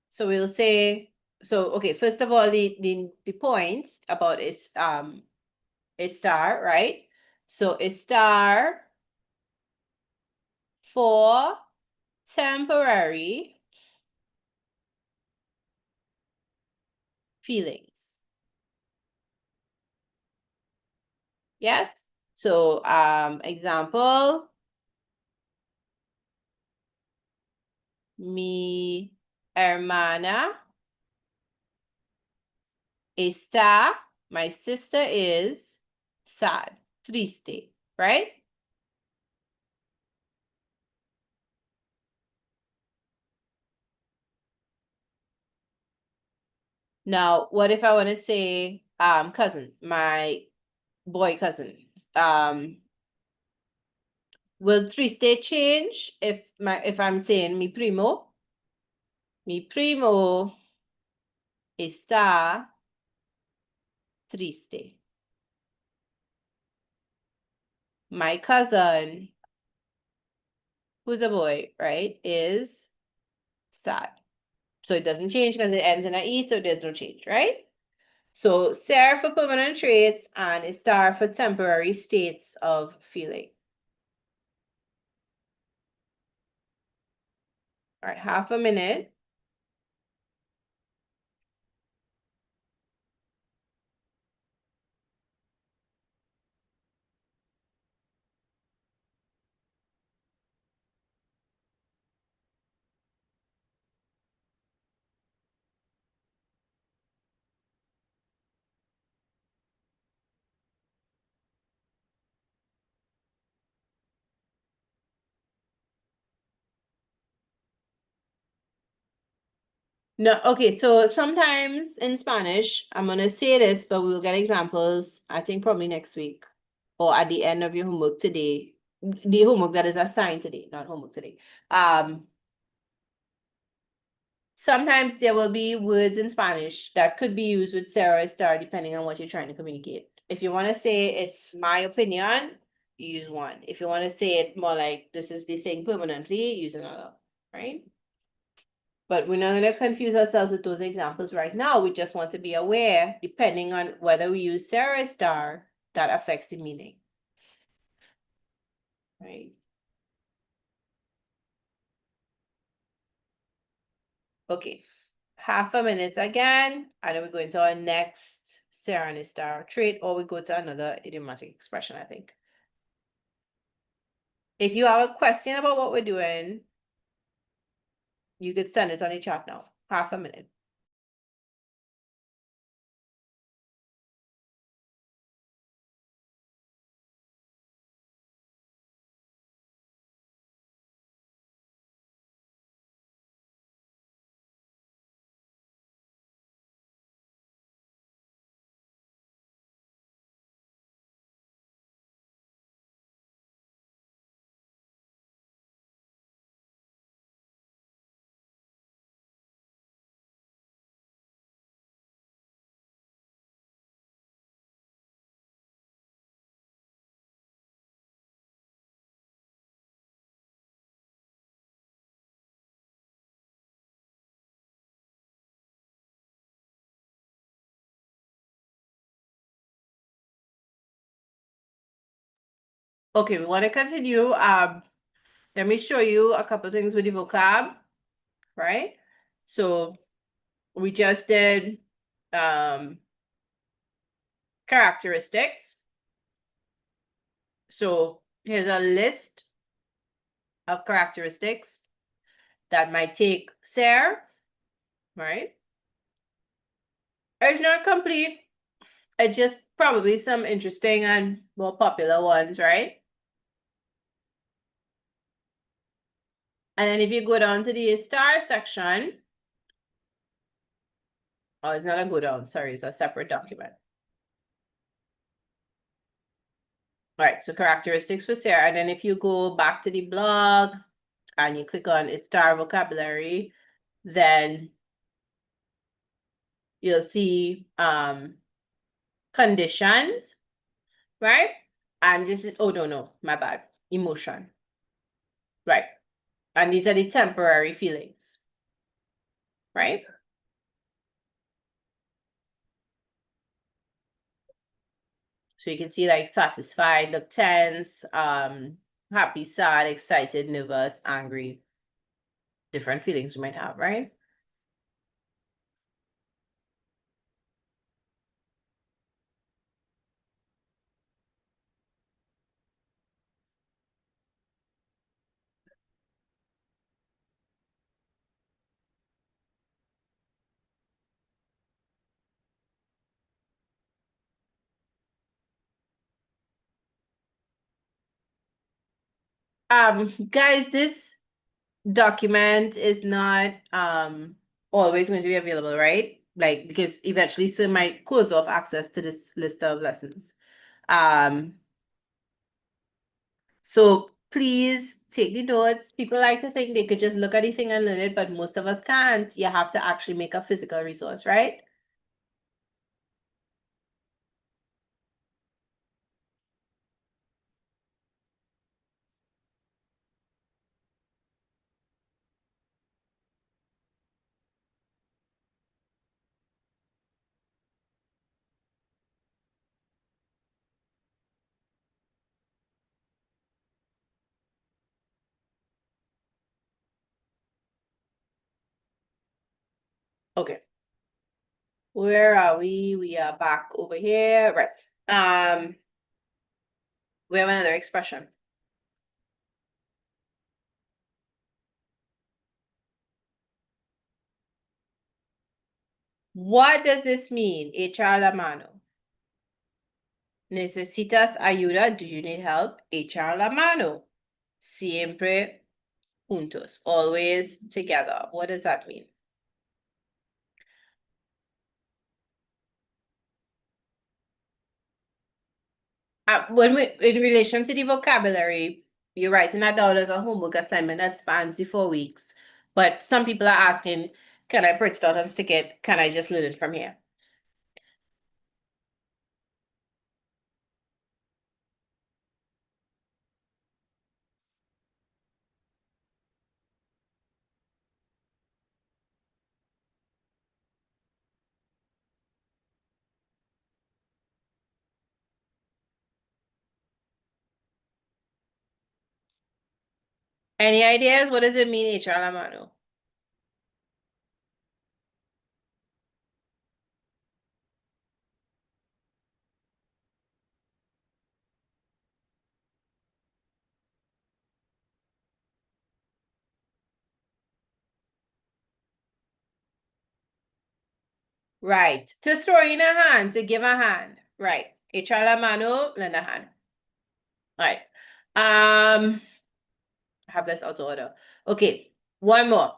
So we'll say, so okay, first of all, the point about is a star, right? So a star for temporary feelings. Yes? So example, mi hermana está, my sister is sad, triste, right? Now, what if I want to say cousin, my boy cousin? Will triste change if I'm saying mi primo? Mi primo está triste. My cousin, who's a boy, right, is sad. So it doesn't change because it ends in an E, so there's no change, right? So ser for permanent traits and a star for temporary states of feeling. All right, half a minute. No, okay, so sometimes in Spanish, I'm gonna say this, but we'll get examples, I think probably next week or at the end of your homework today. The homework that is assigned today, not homework today. Sometimes there will be words in Spanish that could be used with Sarah or star depending on what you're trying to communicate. If you want to say it's my opinion, you use one. If you want to say it more like this is the thing permanently, use another, right? But we're not going to confuse ourselves with those examples right now. We just want to be aware, depending on whether we use Sarah or star, that affects the meaning, right? Okay, half a minute again, and then we go into our next Sarah and star trait, or we go to another idiomatic expression, I think. If you have a question about what we're doing, you could send it on the chat now. Half a minute. Okay, we want to continue. Let me show you a couple things with the vocab, right? So we just did characteristics. So here's a list of characteristics that might take Sarah, right? It's not complete. It's just probably some interesting and more popular ones, right? And then if you go down to the star section, oh, it's not a go down, sorry, it's a separate document. All right, so characteristics for Sarah. And then if you go back to the blog and you click on star vocabulary, then you'll see conditions, right? And this is, oh no, my bad, emotion, right? And these are the temporary feelings, right? So you can see like satisfied, look tense, happy, sad, excited, nervous, angry, different feelings we might have, right? Guys, this document is not always going to be available, right? Like because eventually some might close off access to this list of lessons. Um, so please take the notes. People like to think they could just look at the thing and learn it, but most of us can't. You have to actually make a physical resource, right? Okay. Where are we? We are back over here. Right. We have another expression. What does this mean? Echar la mano. ¿Necesitas ayuda? Do you need help? Echar la mano. Siempre juntos. Always together. What does that mean? In relation to the vocabulary, you're writing that down as a homework assignment that spans the 4 weeks. But some people are asking, can I print it out and stick it? Can I just learn it from here? Any ideas? What does it mean, echar la mano? Right. To throw in a hand, to give a hand. Right. Echar la mano, lend a hand. All right. I have this out of order. Okay, one more.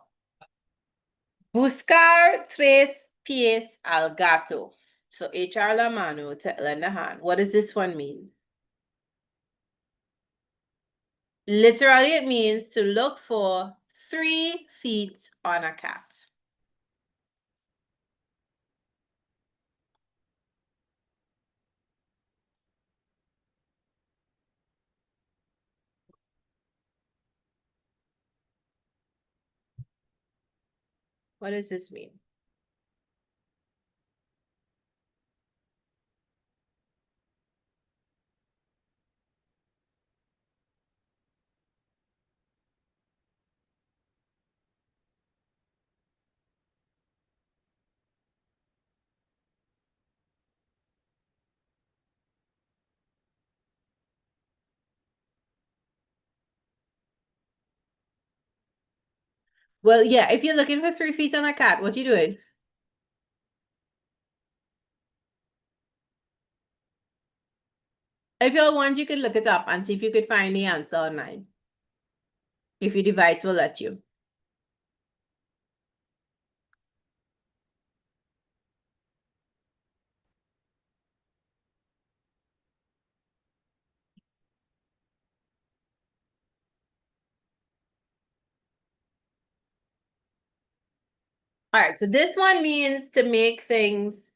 Buscar tres pies al gato. So echar la mano, to lend a hand. What does this one mean? Literally, it means to look for 3 feet on a cat. What does this mean? Well, yeah, if you're looking for 3 feet on a cat, what are you doing? If you want, you could look it up and see if you could find the answer online. If your device will let you. All right, so this one means to make things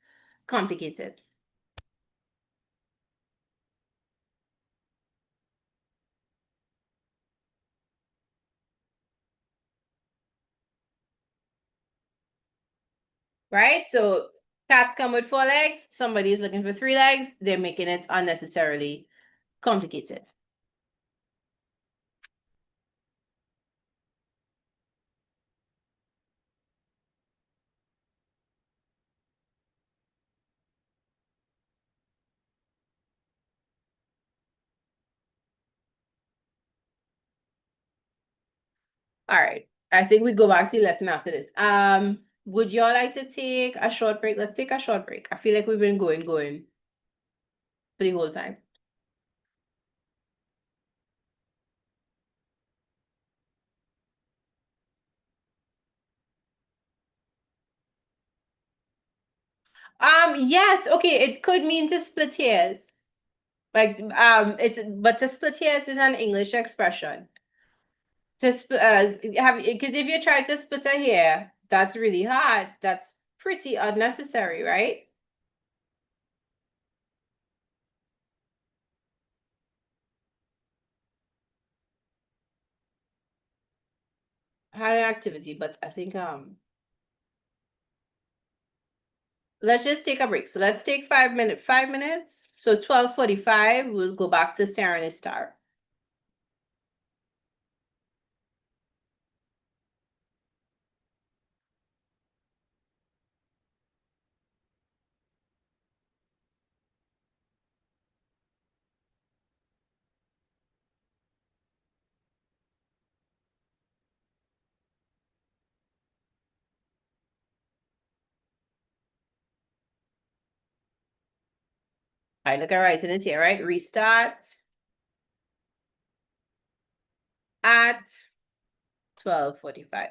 complicated. Right? So cats come with 4 legs, somebody is looking for 3 legs, they're making it unnecessarily complicated. All right. I think we go back to the lesson after this. Would y'all like to take a short break? Let's take a short break. I feel like we've been going for the whole time. Yes, okay, it could mean to split hairs. Like, but to split hairs is an English expression. To split, because if you try to split a hair, that's really hard. That's pretty unnecessary, right? Had an activity, but I think let's just take a break. So let's take 5 minutes. So 12:45, we'll go back to Sarah and Star. All right, look at writing it here, right? Restart at 12:45.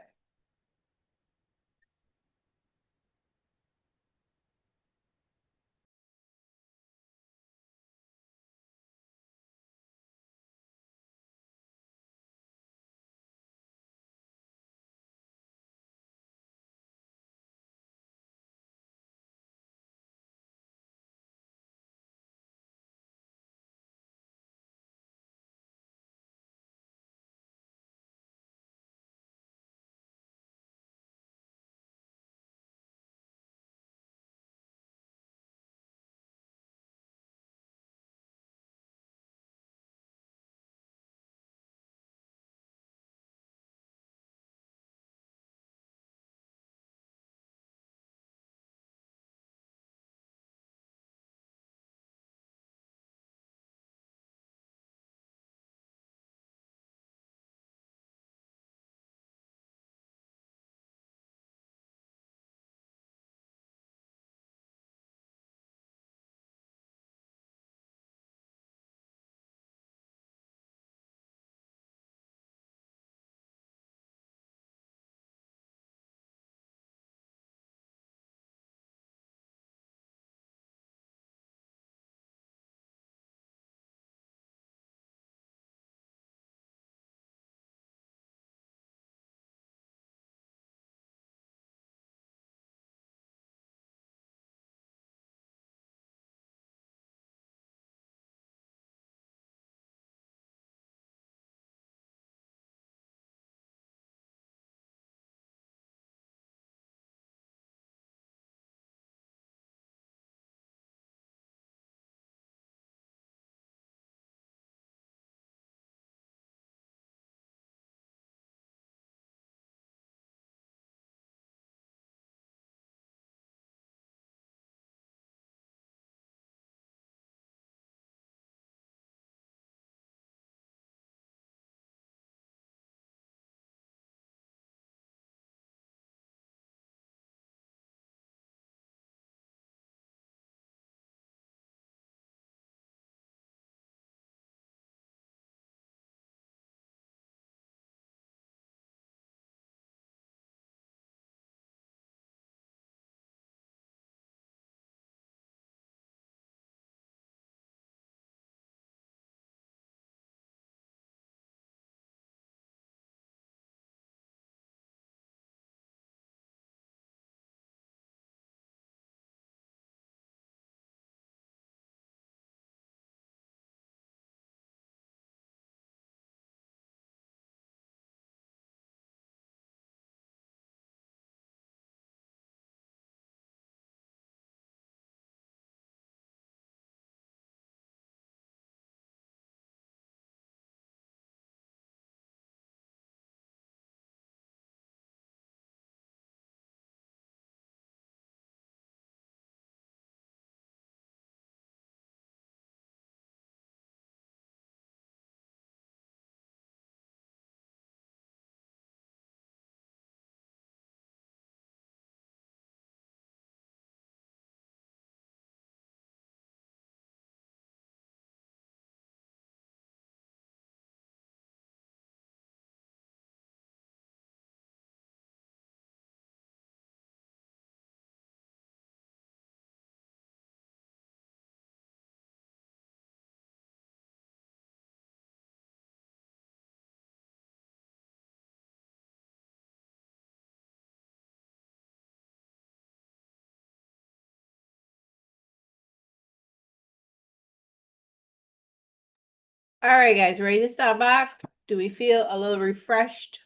All right, guys, ready to start back? Do we feel a little refreshed?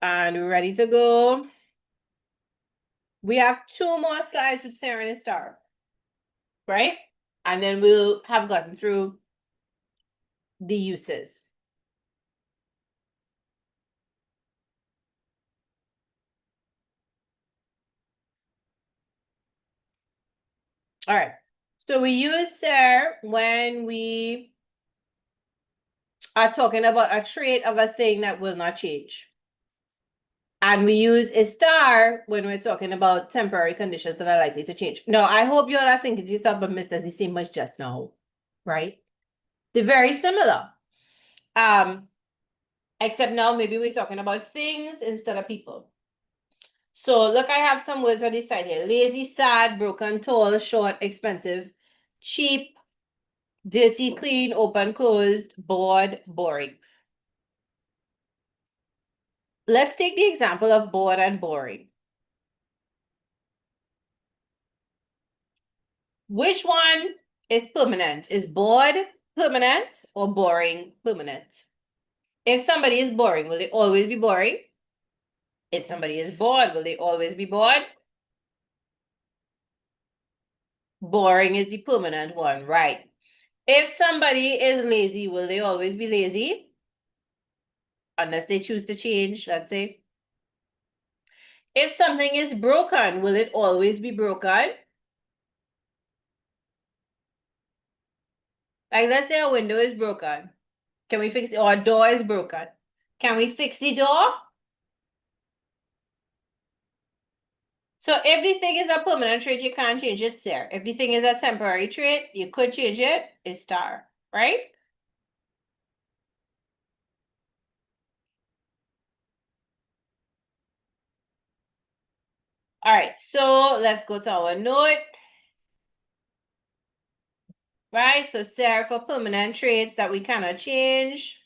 And we're ready to go. We have 2 more slides with Sarah and Star, right? And then we'll have gotten through the uses. All right. So we use Sir when we are talking about a trait of a thing that will not change. And we use a star when we're talking about temporary conditions that are likely to change. Now, I hope you all are thinking to yourself, but Miss, does it seem much just now? Right? They're very similar. Except now maybe we're talking about things instead of people. So look, I have some words on this side here. Lazy, sad, broken, tall, short, expensive, cheap, dirty, clean, open, closed, bored, boring. Let's take the example of bored and boring. Which one is permanent? Is bored permanent or boring permanent? If somebody is boring, will they always be boring? If somebody is bored, will they always be bored? Boring is the permanent one, right? If somebody is lazy, will they always be lazy? Unless they choose to change, let's say. If something is broken, will it always be broken? Like, let's say a window is broken. Can we fix it? Or a door is broken. Can we fix the door? So everything is a permanent trait, you can't change it, sir. Everything is a temporary trait, you could change it, it's star, right? All right, so let's go to our note. Right, so sir for permanent traits that we cannot change.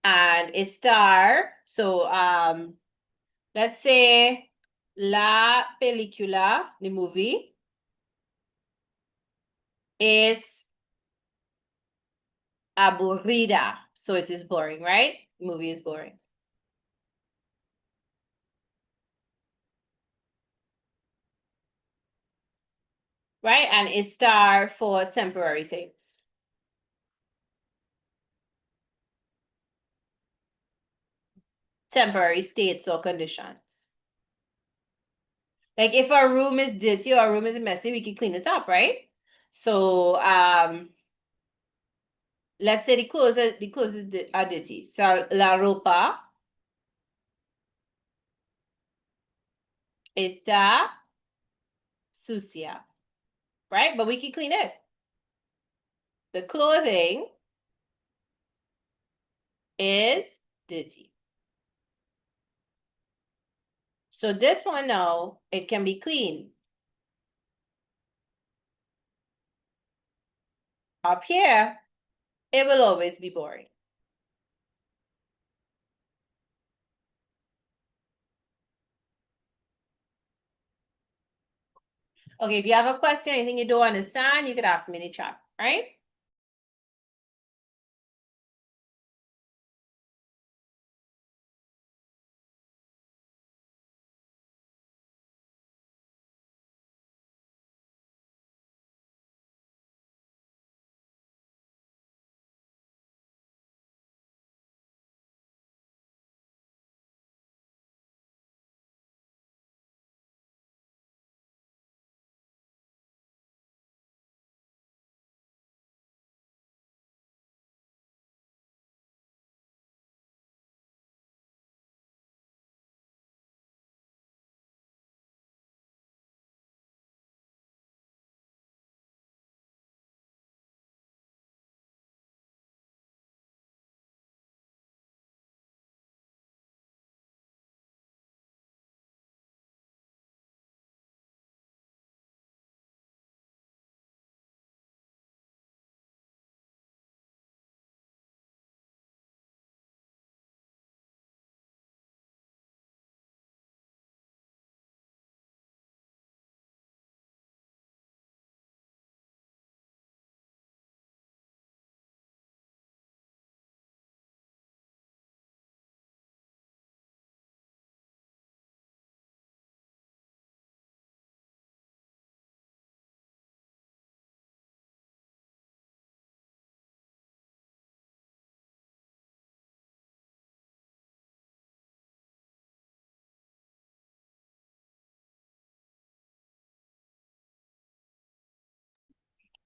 And a star. So let's say la película, the movie, is aburrida. So it is boring, right? The movie is boring. Right? And a star for temporary things. Temporary states or conditions. Like if our room is dirty or our room is messy, we can clean it up, right? So let's say the clothes are dirty. So la ropa está sucia, right? But we can clean it. The clothing is dirty. So this one now, it can be clean. Up here, it will always be boring. Okay, if you have a question, anything you don't understand, you could ask me in the chat, right?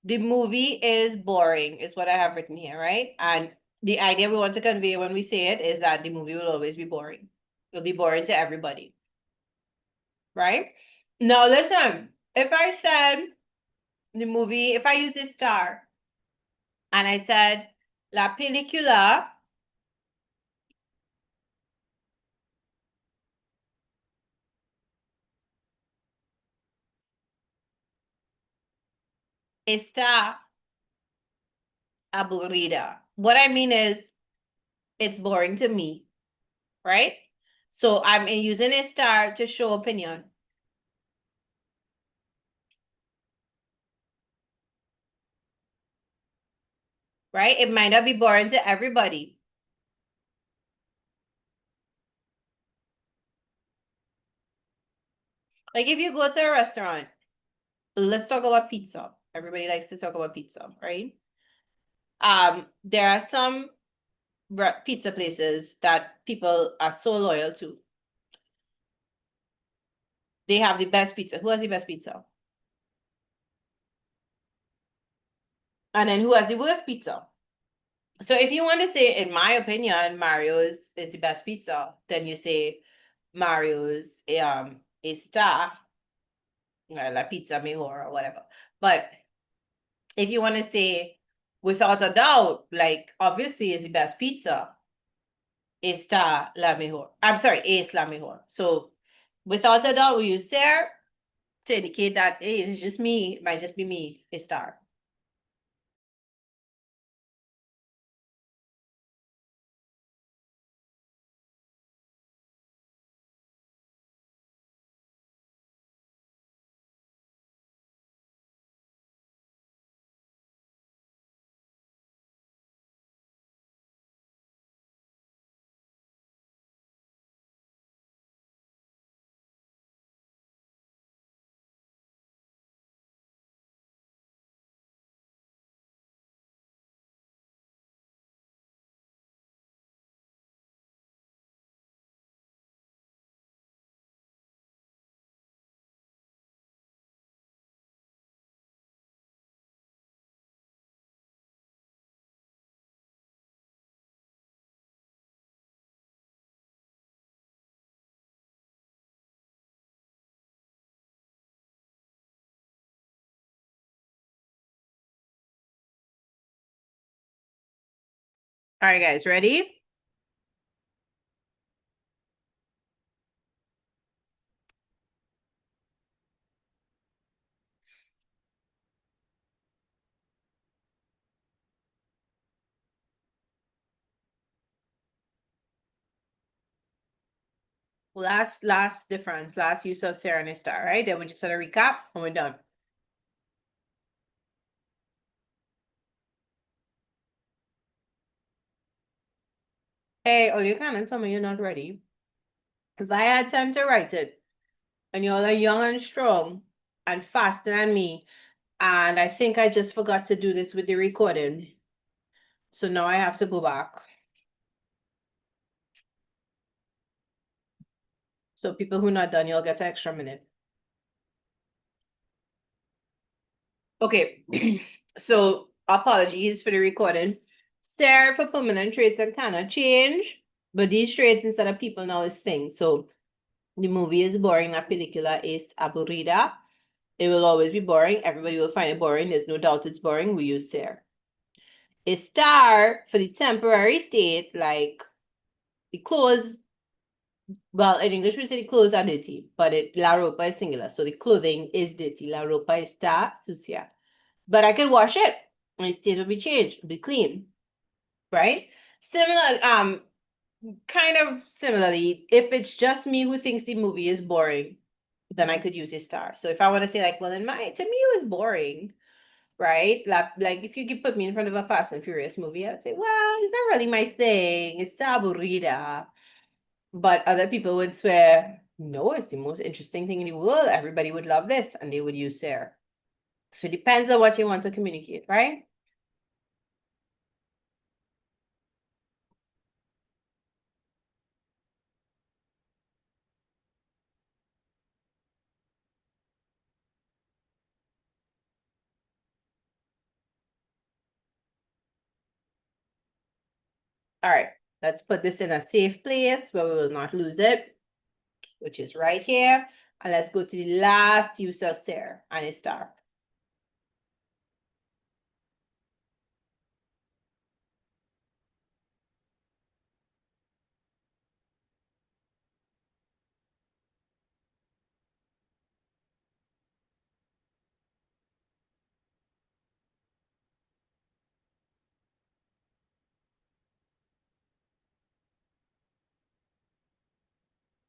The movie is boring, is what I have written here, right? And the idea we want to convey when we say it is that the movie will always be boring. It'll be boring to everybody, right? Now, listen, if I said the movie, if I use a star and I said, La película está aburrida. What I mean is, it's boring to me, right? So I'm using a star to show opinion, right? It might not be boring to everybody. Like if you go to a restaurant, let's talk about pizza. Everybody likes to talk about pizza, right? There are some pizza places that people are so loyal to. They have the best pizza. Who has the best pizza? And then who has the worst pizza? So if you want to say, in my opinion, Mario's is the best pizza, then you say Mario's está la pizza mejor or whatever. But if you want to say without a doubt, like obviously is the best pizza, está la mejor. I'm sorry, es la mejor. So without a doubt, we use ser to indicate that hey, it's just me, it might just be me, a star. All right, guys, ready? Last difference, last use of ser and a star, right? Then we just sort of recap and we're done. Hey, all you can tell me you're not ready. If I had time to write it, and y'all are young and strong and faster than me, and I think I just forgot to do this with the recording. So now I have to go back. So people who are not done, you'll get an extra minute. Okay, so apologies for the recording. Ser for permanent traits and cannot change, but these traits instead of people now is things. So the movie is boring, la película es aburrida. It will always be boring. Everybody will find it boring. There's no doubt it's boring. We use ser. Estar for the temporary state, like the clothes. Well, in English we say the clothes are dirty, but la ropa is singular. So the clothing is dirty. La ropa está sucia. But I can wash it. And the state will be changed, be clean. Right? Similar, kind of similarly, if it's just me who thinks the movie is boring, then I could use a star. So if I want to say like, well, to me it was boring, right? Like if you could put me in front of a Fast and Furious movie, I would say, well, it's not really my thing. It's aburrida. But other people would swear, no, it's the most interesting thing in the world. Everybody would love this, and they would use ser. So it depends on what you want to communicate, right? All right, let's put this in a safe place where we will not lose it, which is right here. And let's go to the last use of ser and a star.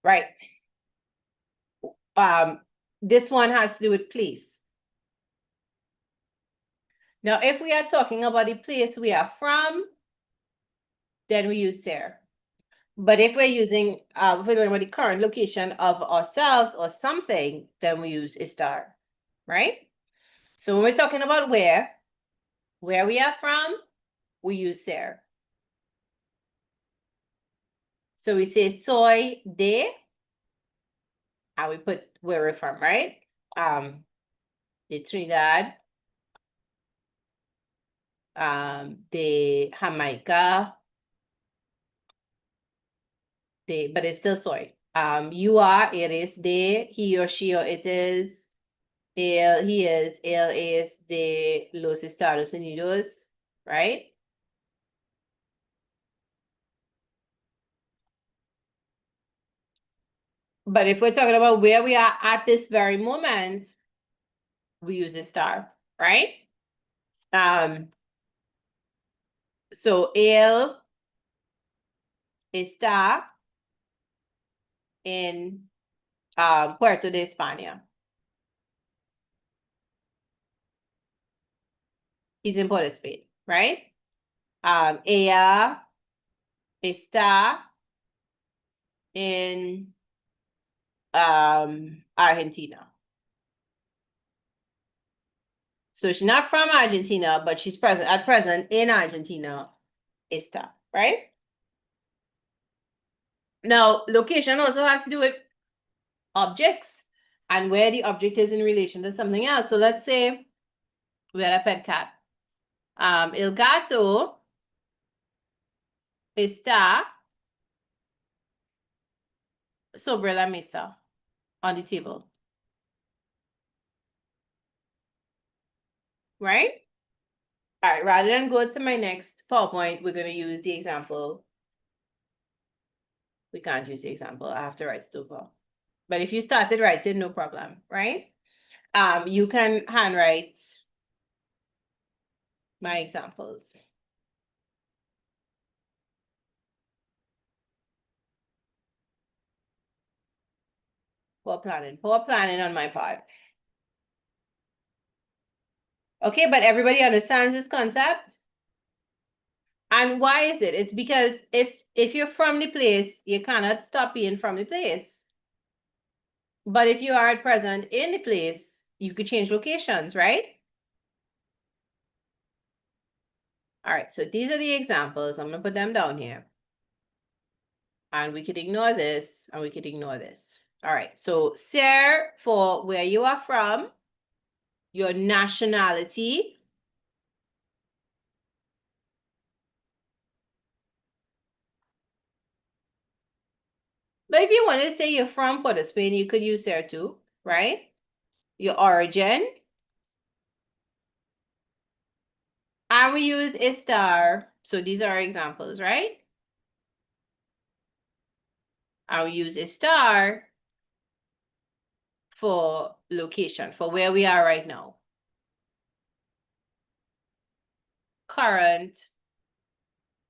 Right. This one has to do with place. Now, if we are talking about the place we are from, then we use ser. But if we're using, if we're talking about the current location of ourselves or something, then we use a star, right? So when we're talking about where we are from, we use ser. So we say soy de, and we put where we're from, right? De Trinidad, de Jamaica, but it's still soy. You are, it is de, he or she or it is, él, he is, él es de los Estados Unidos, right? But if we're talking about where we are at this very moment, we use a star, right? So él está en Puerto de España. He's in Port of Spain, right? Ella está en Argentina. So she's not from Argentina, but she's at present in Argentina. Está, right? Now, location also has to do with objects and where the object is in relation to something else. So let's say we had a pet cat. El gato está sobre la mesa, on the table. Right? All right, rather than go to my next PowerPoint, we're going to use the example. We can't use the example. I have to write it over. But if you started writing, no problem, right? You can handwrite my examples. Poor planning on my part. Okay, but everybody understands this concept? And why is it? It's because if you're from the place, you cannot stop being from the place. But if you are at present in the place, you could change locations, right? All right, so these are the examples. I'm gonna put them down here. And we could ignore this, and we could ignore this. All right, so ser for where you are from, your nationality, but if you want to say you're from Port of Spain, you could use ser too, right? Your origin. And we use a star. So these are examples, right? And we use a star for location, for where we are right now. Current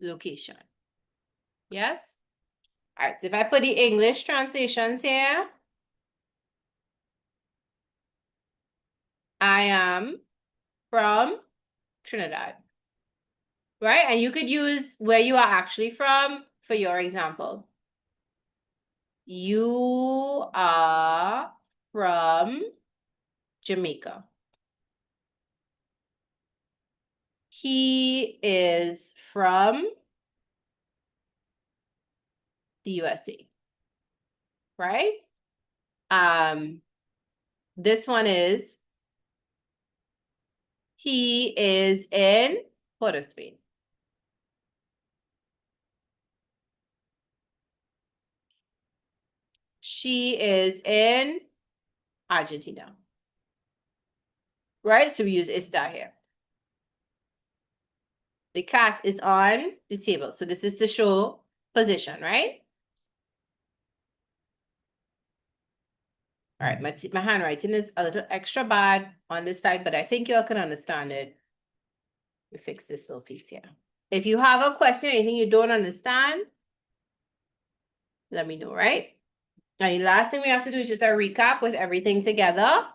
location. Yes? All right, so if I put the English translations here, I am from Trinidad. Right? And you could use where you are actually from for your example. You are from Jamaica. He is from the USA. Right? This one is, he is in Port of Spain. She is in Argentina. Right? So we use está here. The cat is on the table. So this is to show position, right? All right, my handwriting is a little extra bad on this side, but I think you all can understand it. We fix this little piece here. If you have a question, anything you don't understand, let me know, right? Now, the last thing we have to do is just a recap with everything together.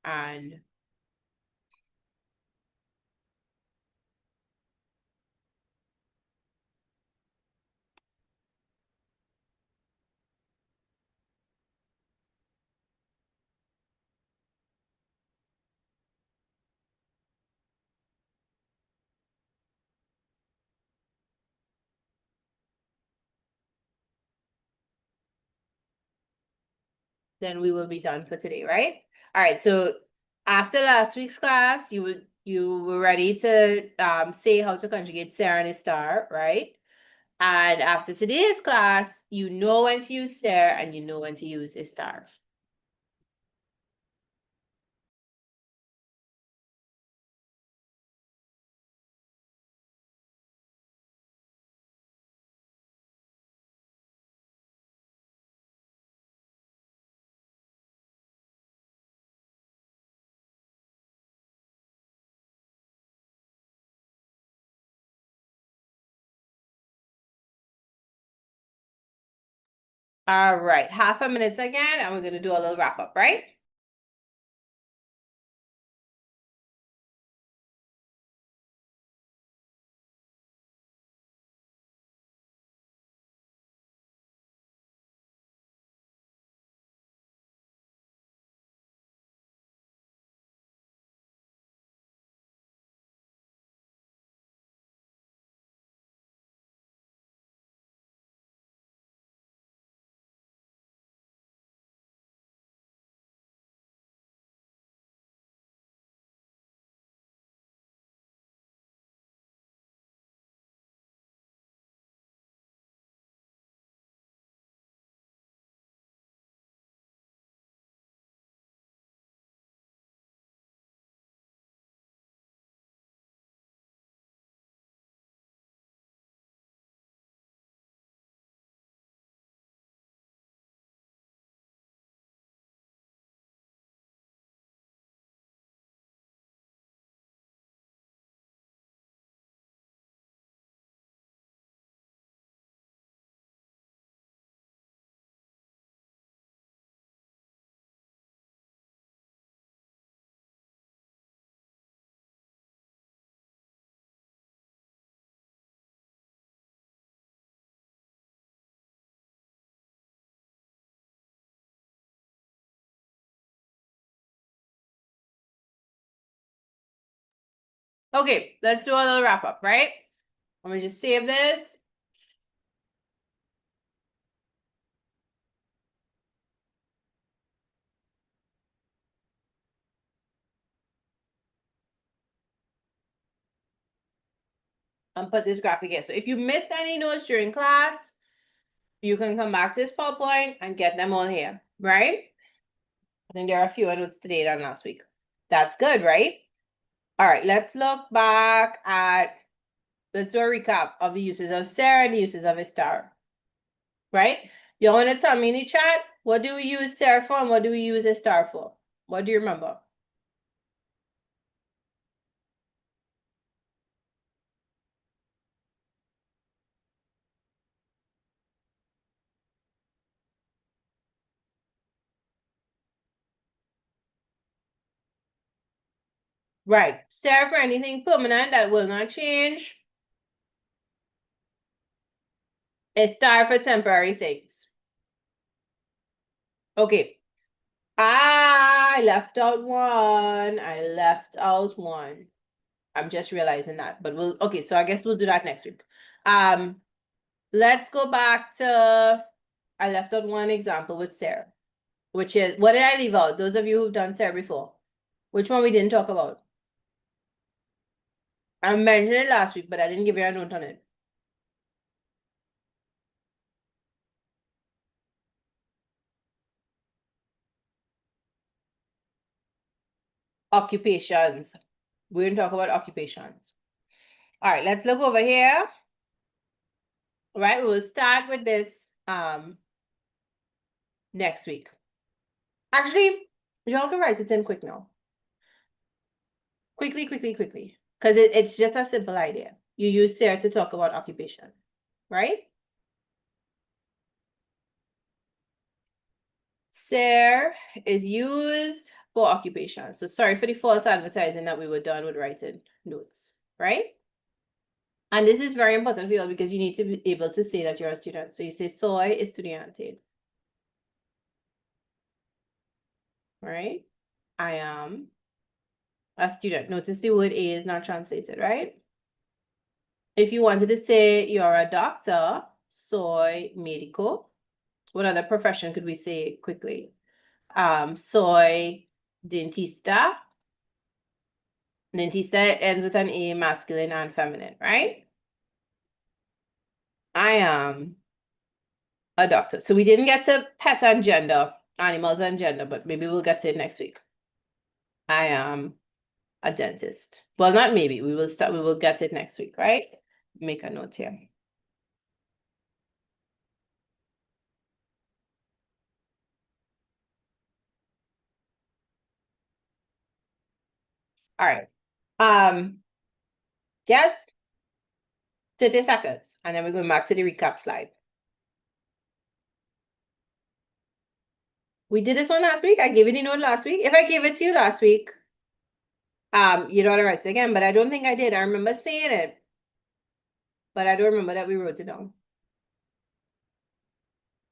And then we will be done for today, right? All right, so after last week's class, you were ready to say how to conjugate ser and estar, right? And after today's class, you know when to use ser and you know when to use estar. All right, half a minute again, and we're gonna do a little wrap up, right? Okay, let's do a little wrap up, right? Let me just save this. And put this graphic here. So if you missed any notes during class, you can come back to this PowerPoint and get them all here, right? I think there are a fewer notes today than last week. That's good, right? All right, let's look back at, let's do a recap of the uses of ser and the uses of estar, right? You want to tell me in the chat, what do we use ser for and what do we use estar for? What do you remember? Right, ser for anything permanent that will not change. Estar for temporary things. Okay. I left out one. I'm just realizing that, but okay, so I guess we'll do that next week. Let's go back to, I left out one example with Sarah, which is, what did I leave out? Those of you who've done Sarah before, which one we didn't talk about? I mentioned it last week, but I didn't give you a note on it. occupations. We're going to talk about occupations. All right, let's look over here. All right, we will start with this next week. Actually, y'all can write it in quick now. Quickly. Because it's just a simple idea. You use Sarah to talk about occupation, right? Sarah is used for occupation. So sorry for the false advertising that we were done with writing notes, right? And this is very important for you because you need to be able to say that you're a student. So you say soy estudiante. Right? I am a student. Notice the word a is not translated, right? If you wanted to say you're a doctor, soy médico. What other profession could we say quickly? Soy dentista. Dentista ends with an A, masculine and feminine, right? I am a doctor. So we didn't get to pet and gender, animals and gender, but maybe we'll get to it next week. I am a dentist. Well, not maybe. We will get it next week, right? Make a note here. All right. Yes. 30 seconds. And then we're going back to the recap slide. We did this one last week. I gave you the note last week. If I gave it to you last week, you don't want to write it again, but I don't think I did. I remember saying it, but I don't remember that we wrote it down.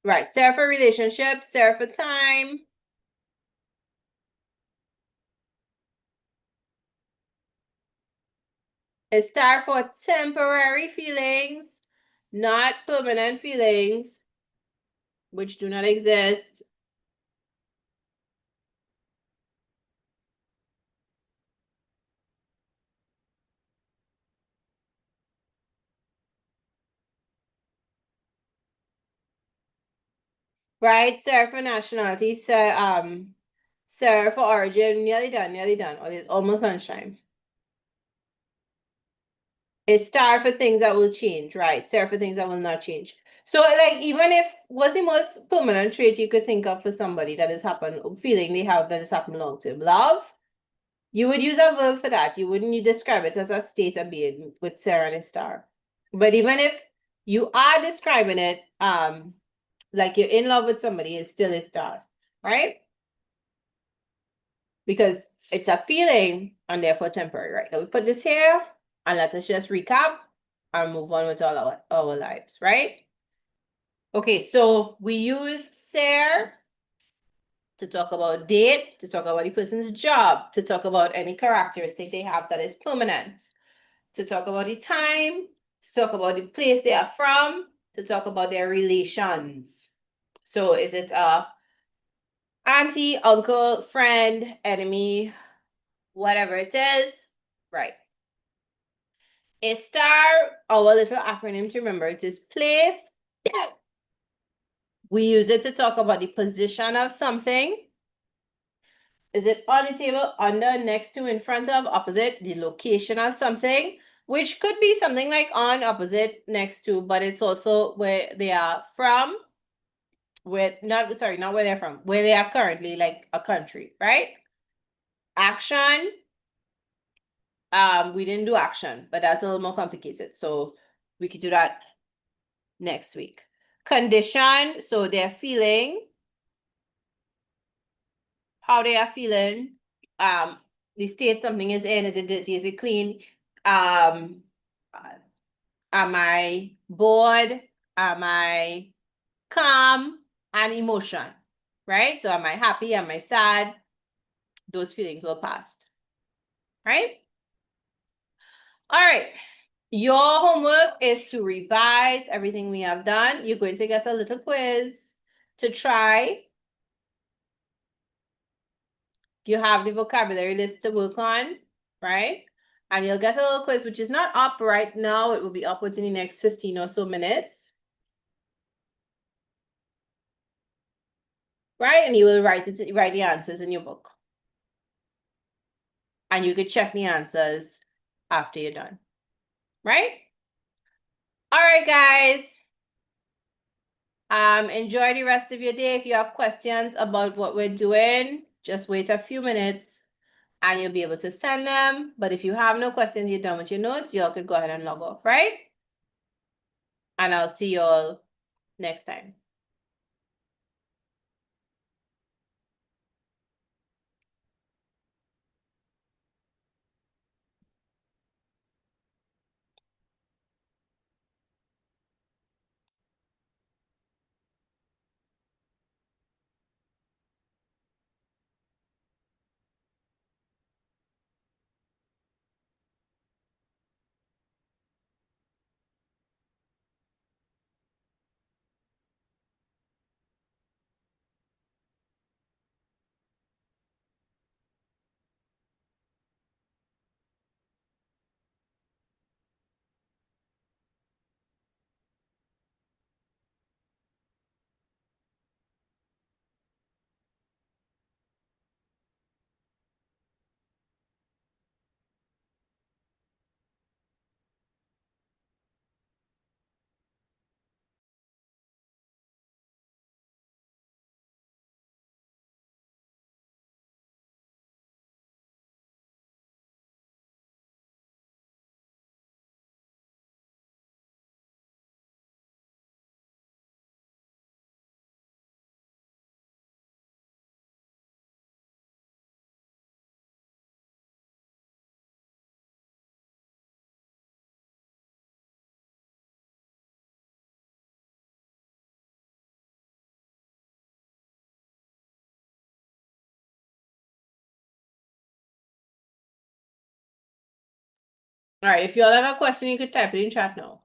Right. Sarah for relationship, Sarah for time. It's star for temporary feelings, not permanent feelings, which do not exist. Right, Sarah for nationality, Sarah for origin, nearly done. Or it's almost lunchtime. It's star for things that will change, right? Sarah for things that will not change. So, like, even if what's the most permanent trait you could think of for somebody that has happened, feeling they have that has happened long term? Love? You would use a verb for that. You wouldn't describe it as a state of being with Sarah and a star. But even if you are describing it, like you're in love with somebody, it's still a star, right? Because it's a feeling and therefore temporary, right? Now we put this here and let us just recap and move on with all our lives, right? Okay, so we use Sarah to talk about date, to talk about the person's job, to talk about any characteristic they have that is permanent, to talk about the time, to talk about the place they are from, to talk about their relations. So is it a auntie, uncle, friend, enemy, whatever it is, right? A star, our little acronym to remember, it is place. We use it to talk about the position of something. Is it on the table, under, next to, in front of, opposite, the location of something, which could be something like on, opposite, next to, but it's also where they are from, not where they're from, where they are currently, like a country, right? Action, we didn't do action, but that's a little more complicated. So we could do that next week. Condition, so they're feeling, how they are feeling, the state something is in, is it dirty, is it clean? Am I bored? Am I calm? And emotion, right? So am I happy? Am I sad? Those feelings will pass, right? All right. Your homework is to revise everything we have done. You're going to get a little quiz to try. You have the vocabulary list to work on, right? And you'll get a little quiz, which is not up right now. It will be up within the next 15 or so minutes. Right? And you will write the answers in your book. and you could check the answers after you're done, right? All right, guys. Enjoy the rest of your day. If you have questions about what we're doing, just wait a few minutes and you'll be able to send them. But if you have no questions, you're done with your notes, y'all could go ahead and log off, right? And I'll see you all next time. All right, if you all have a question, you could type it in chat now.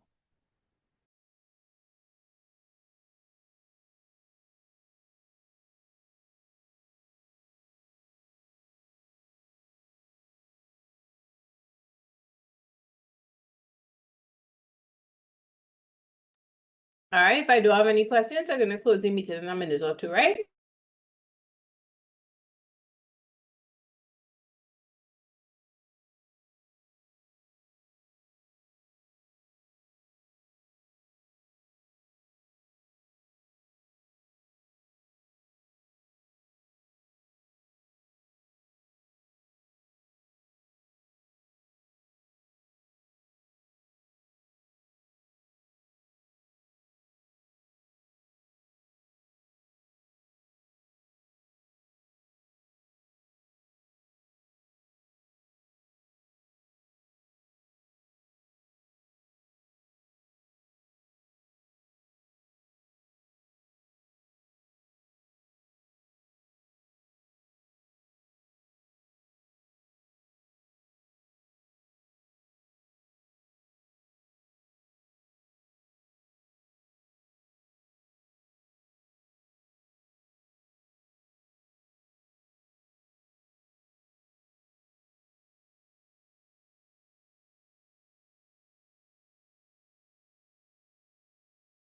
All right, if I do have any questions, I'm going to close the meeting in a minute or two, right?